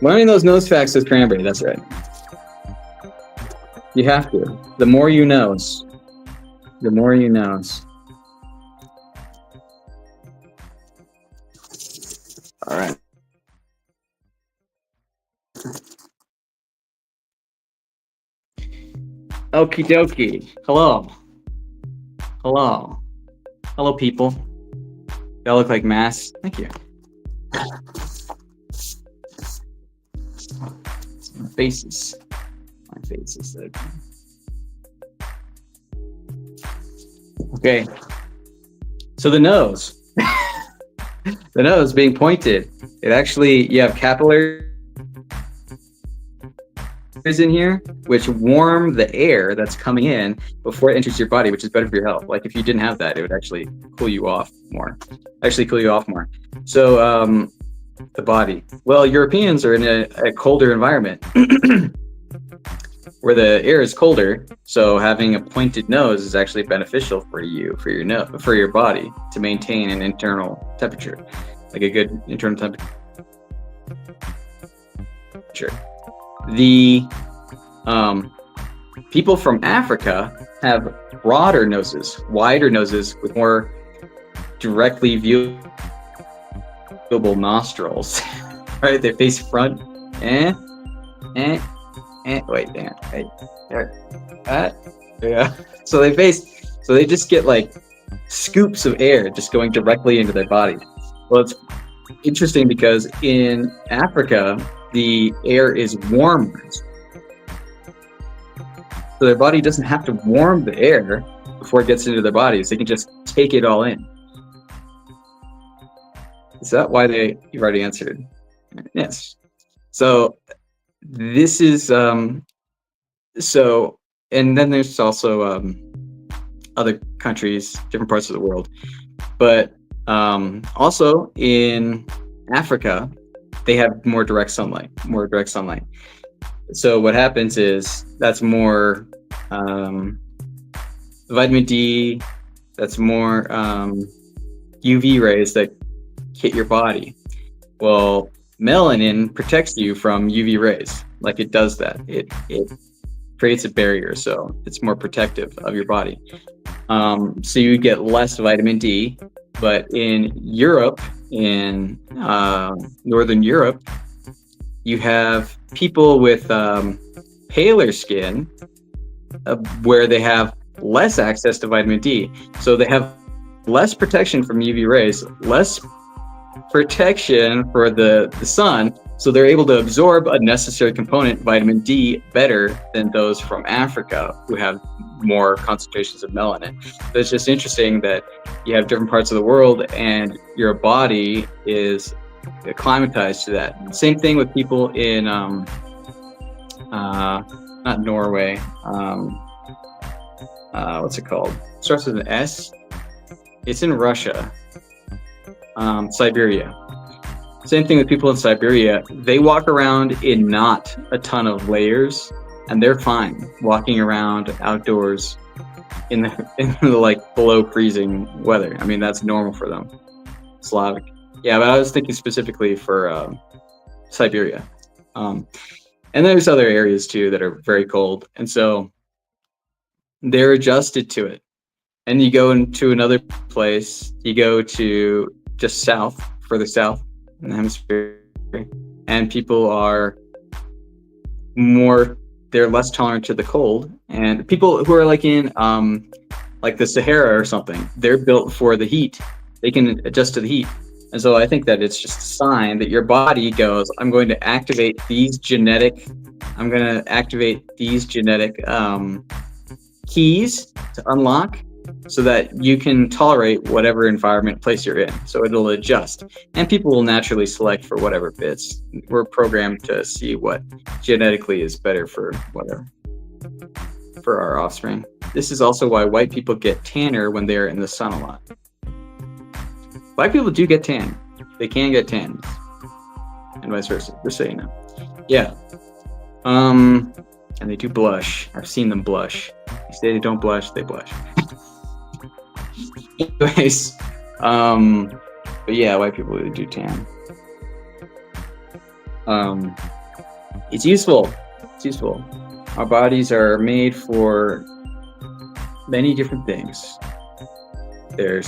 Learning those nose facts with cranberry. That's right. You have to. The more you knows. The more you knows. All right. Okie dokie. Hello. Hello. Hello, people. Y'all look like masks. Thank you. My faces. My faces. Okay. So the nose. The nose being pointed. It actually, you have capillaries in here, which warm the air that's coming in before it enters your body, which is better for your health. Like if you didn't have that, it would actually cool you off more. So the body. Well, Europeans are in a colder environment where the air is colder. So having a pointed nose is actually beneficial for you, for your body to maintain an internal temperature, like a good internal temperature. The people from Africa have broader noses, wider noses with more directly viewable nostrils. Right? They face front. Wait, damn. Wait. There. Yeah. So they just get like scoops of air just going directly into their body. Well, it's interesting because in Africa, the air is warmer. So their body doesn't have to warm the air before it gets into their bodies. They can just take it all in. Is that why you've already answered? Yes. So this is, and then there's also other countries, different parts of the world. But also in Africa, they have more direct sunlight. So what happens is that's more vitamin D, that's more UV rays that hit your body. Well, melanin protects you from UV rays. Like, it does that. It creates a barrier, so it's more protective of your body. So you get less vitamin D. But in Europe, in Northern Europe, you have people with paler skin where they have less access to vitamin D. So they have less protection from UV rays, less protection for the sun. So they're able to absorb a necessary component, vitamin D, better than those from Africa who have more concentrations of melanin. So it's just interesting that you have different parts of the world and your body is acclimatized to that. Same thing with people in not Norway, what's it called? It starts with an S. It's in Russia, Siberia. Same thing with people in Siberia. They walk around in not a ton of layers, and they're fine walking around outdoors in the like below freezing weather. I mean, that's normal for them. Slavic. Yeah, but I was thinking specifically for Siberia. And there's other areas too that are very cold, and so they're adjusted to it. And you go into another place, you go to just further south in the hemisphere, and people are they're less tolerant to the cold. And people who are like in like the Sahara or something, they're built for the heat. They can adjust to the heat. And so I think that it's just a sign that your body goes, I'm going to activate these genetic keys to unlock so that you can tolerate whatever place you're in. So it'll adjust. And people will naturally select for whatever fits. We're programmed to see what genetically is better for whatever, for our offspring. This is also why white people get tanner when they're in the sun a lot. Black people do get tan. They can get tan. And vice versa. Just so you know. Yeah. And they do blush. I've seen them blush. They say they don't blush, they blush. Anyways, but yeah, white people really do tan. It's useful. It's useful. Our bodies are made for many different things. There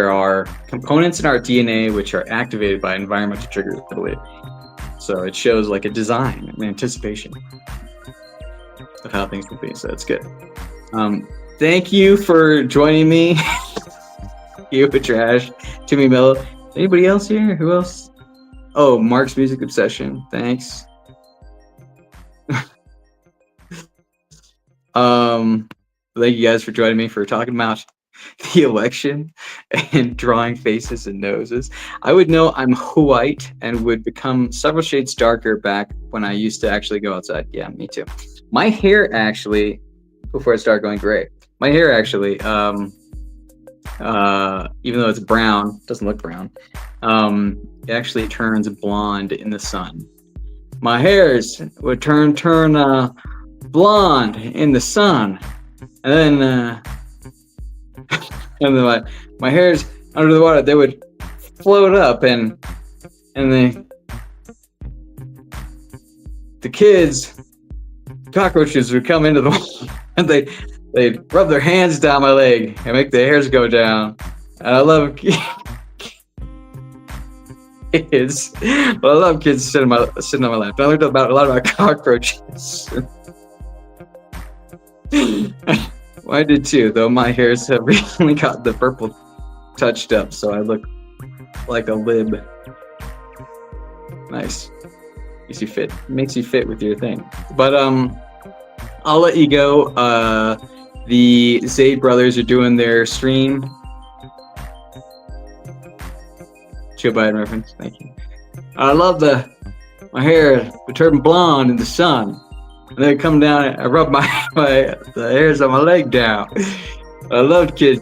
are components in our DNA which are activated by environmental triggers, I believe. So it shows like a design, an anticipation of how things will be. So it's good. Thank you for joining me. You, Trash, Timmy Mello. Anybody else here? Who else? Oh, Mark's Music Obsession. Thanks. Thank you guys for joining me for talking about the election and drawing faces and noses. I would know I'm white and would become several shades darker back when I used to actually go outside. Yeah, me too. My hair actually, before I start going gray, my hair actually, even though it's brown, doesn't look brown, it actually turns blonde in the sun. My hairs would turn blonde in the sun, and then my hairs under the water, they would float up, and the cockroaches would come into the water, and they'd rub their hands down my leg and make the hairs go down. And I love kids, but I love kids sitting on my lap. I learned a lot about cockroaches. Well, I did too, though my hairs have recently got the purple touched up, so I look like a lib. Nice. Makes you fit with your thing. But I'll let you go. The Zayd brothers are doing their stream. Joe Biden reference. Thank you. I love my hair would turn blonde in the sun. And they come down and I rub the hairs on my leg down. I loved kids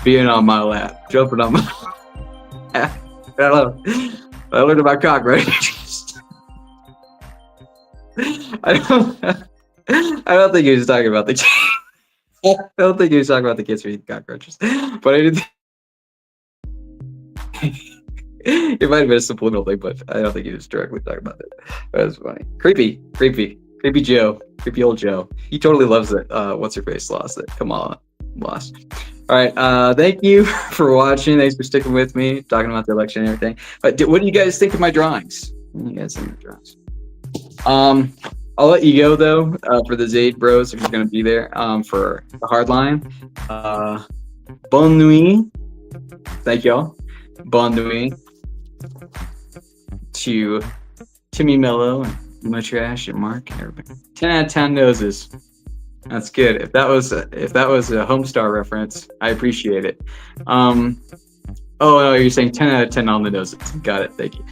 being on my lap, jumping on my lap. Hello. I learned about cockroaches. I don't think he was talking about the. I don't think he was talking about the kids who eat cockroaches, but I did. It might have been a subliminal thing, but I don't think he was directly talking about it. That was funny. Creepy Joe, creepy old Joe. He totally loves it. What's her face lost it. Come on, lost. All right. Thank you for watching. Thanks for sticking with me, talking about the election and everything. But what do you guys think of my drawings? What do you guys think of my drawings? I'll let you go though. For the Zaid Bros, if you're gonna be there. For the hardline. Bonne nuit. Thank y'all. Bonne nuit to Timmy Mello and Mutrash and Mark and everybody. 10 out of 10 noses. That's good. If that was a Homestar reference, I appreciate it. Oh no, you're saying 10 out of 10 on the noses. Got it. Thank you.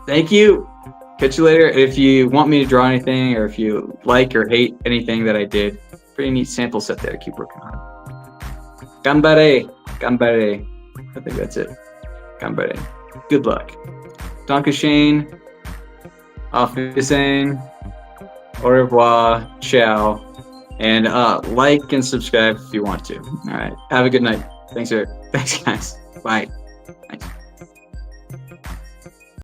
Thank you. Catch you later. If you want me to draw anything, or if you like or hate anything that I did, pretty neat sample set there. Keep working on it. Gambare. I think that's it. Gambare. Good luck. Dankeschön. Auf Wiedersehen. Au revoir. Ciao. And like and subscribe if you want to. All right. Have a good night. Thanks, Eric. Thanks, guys. Bye. Thanks.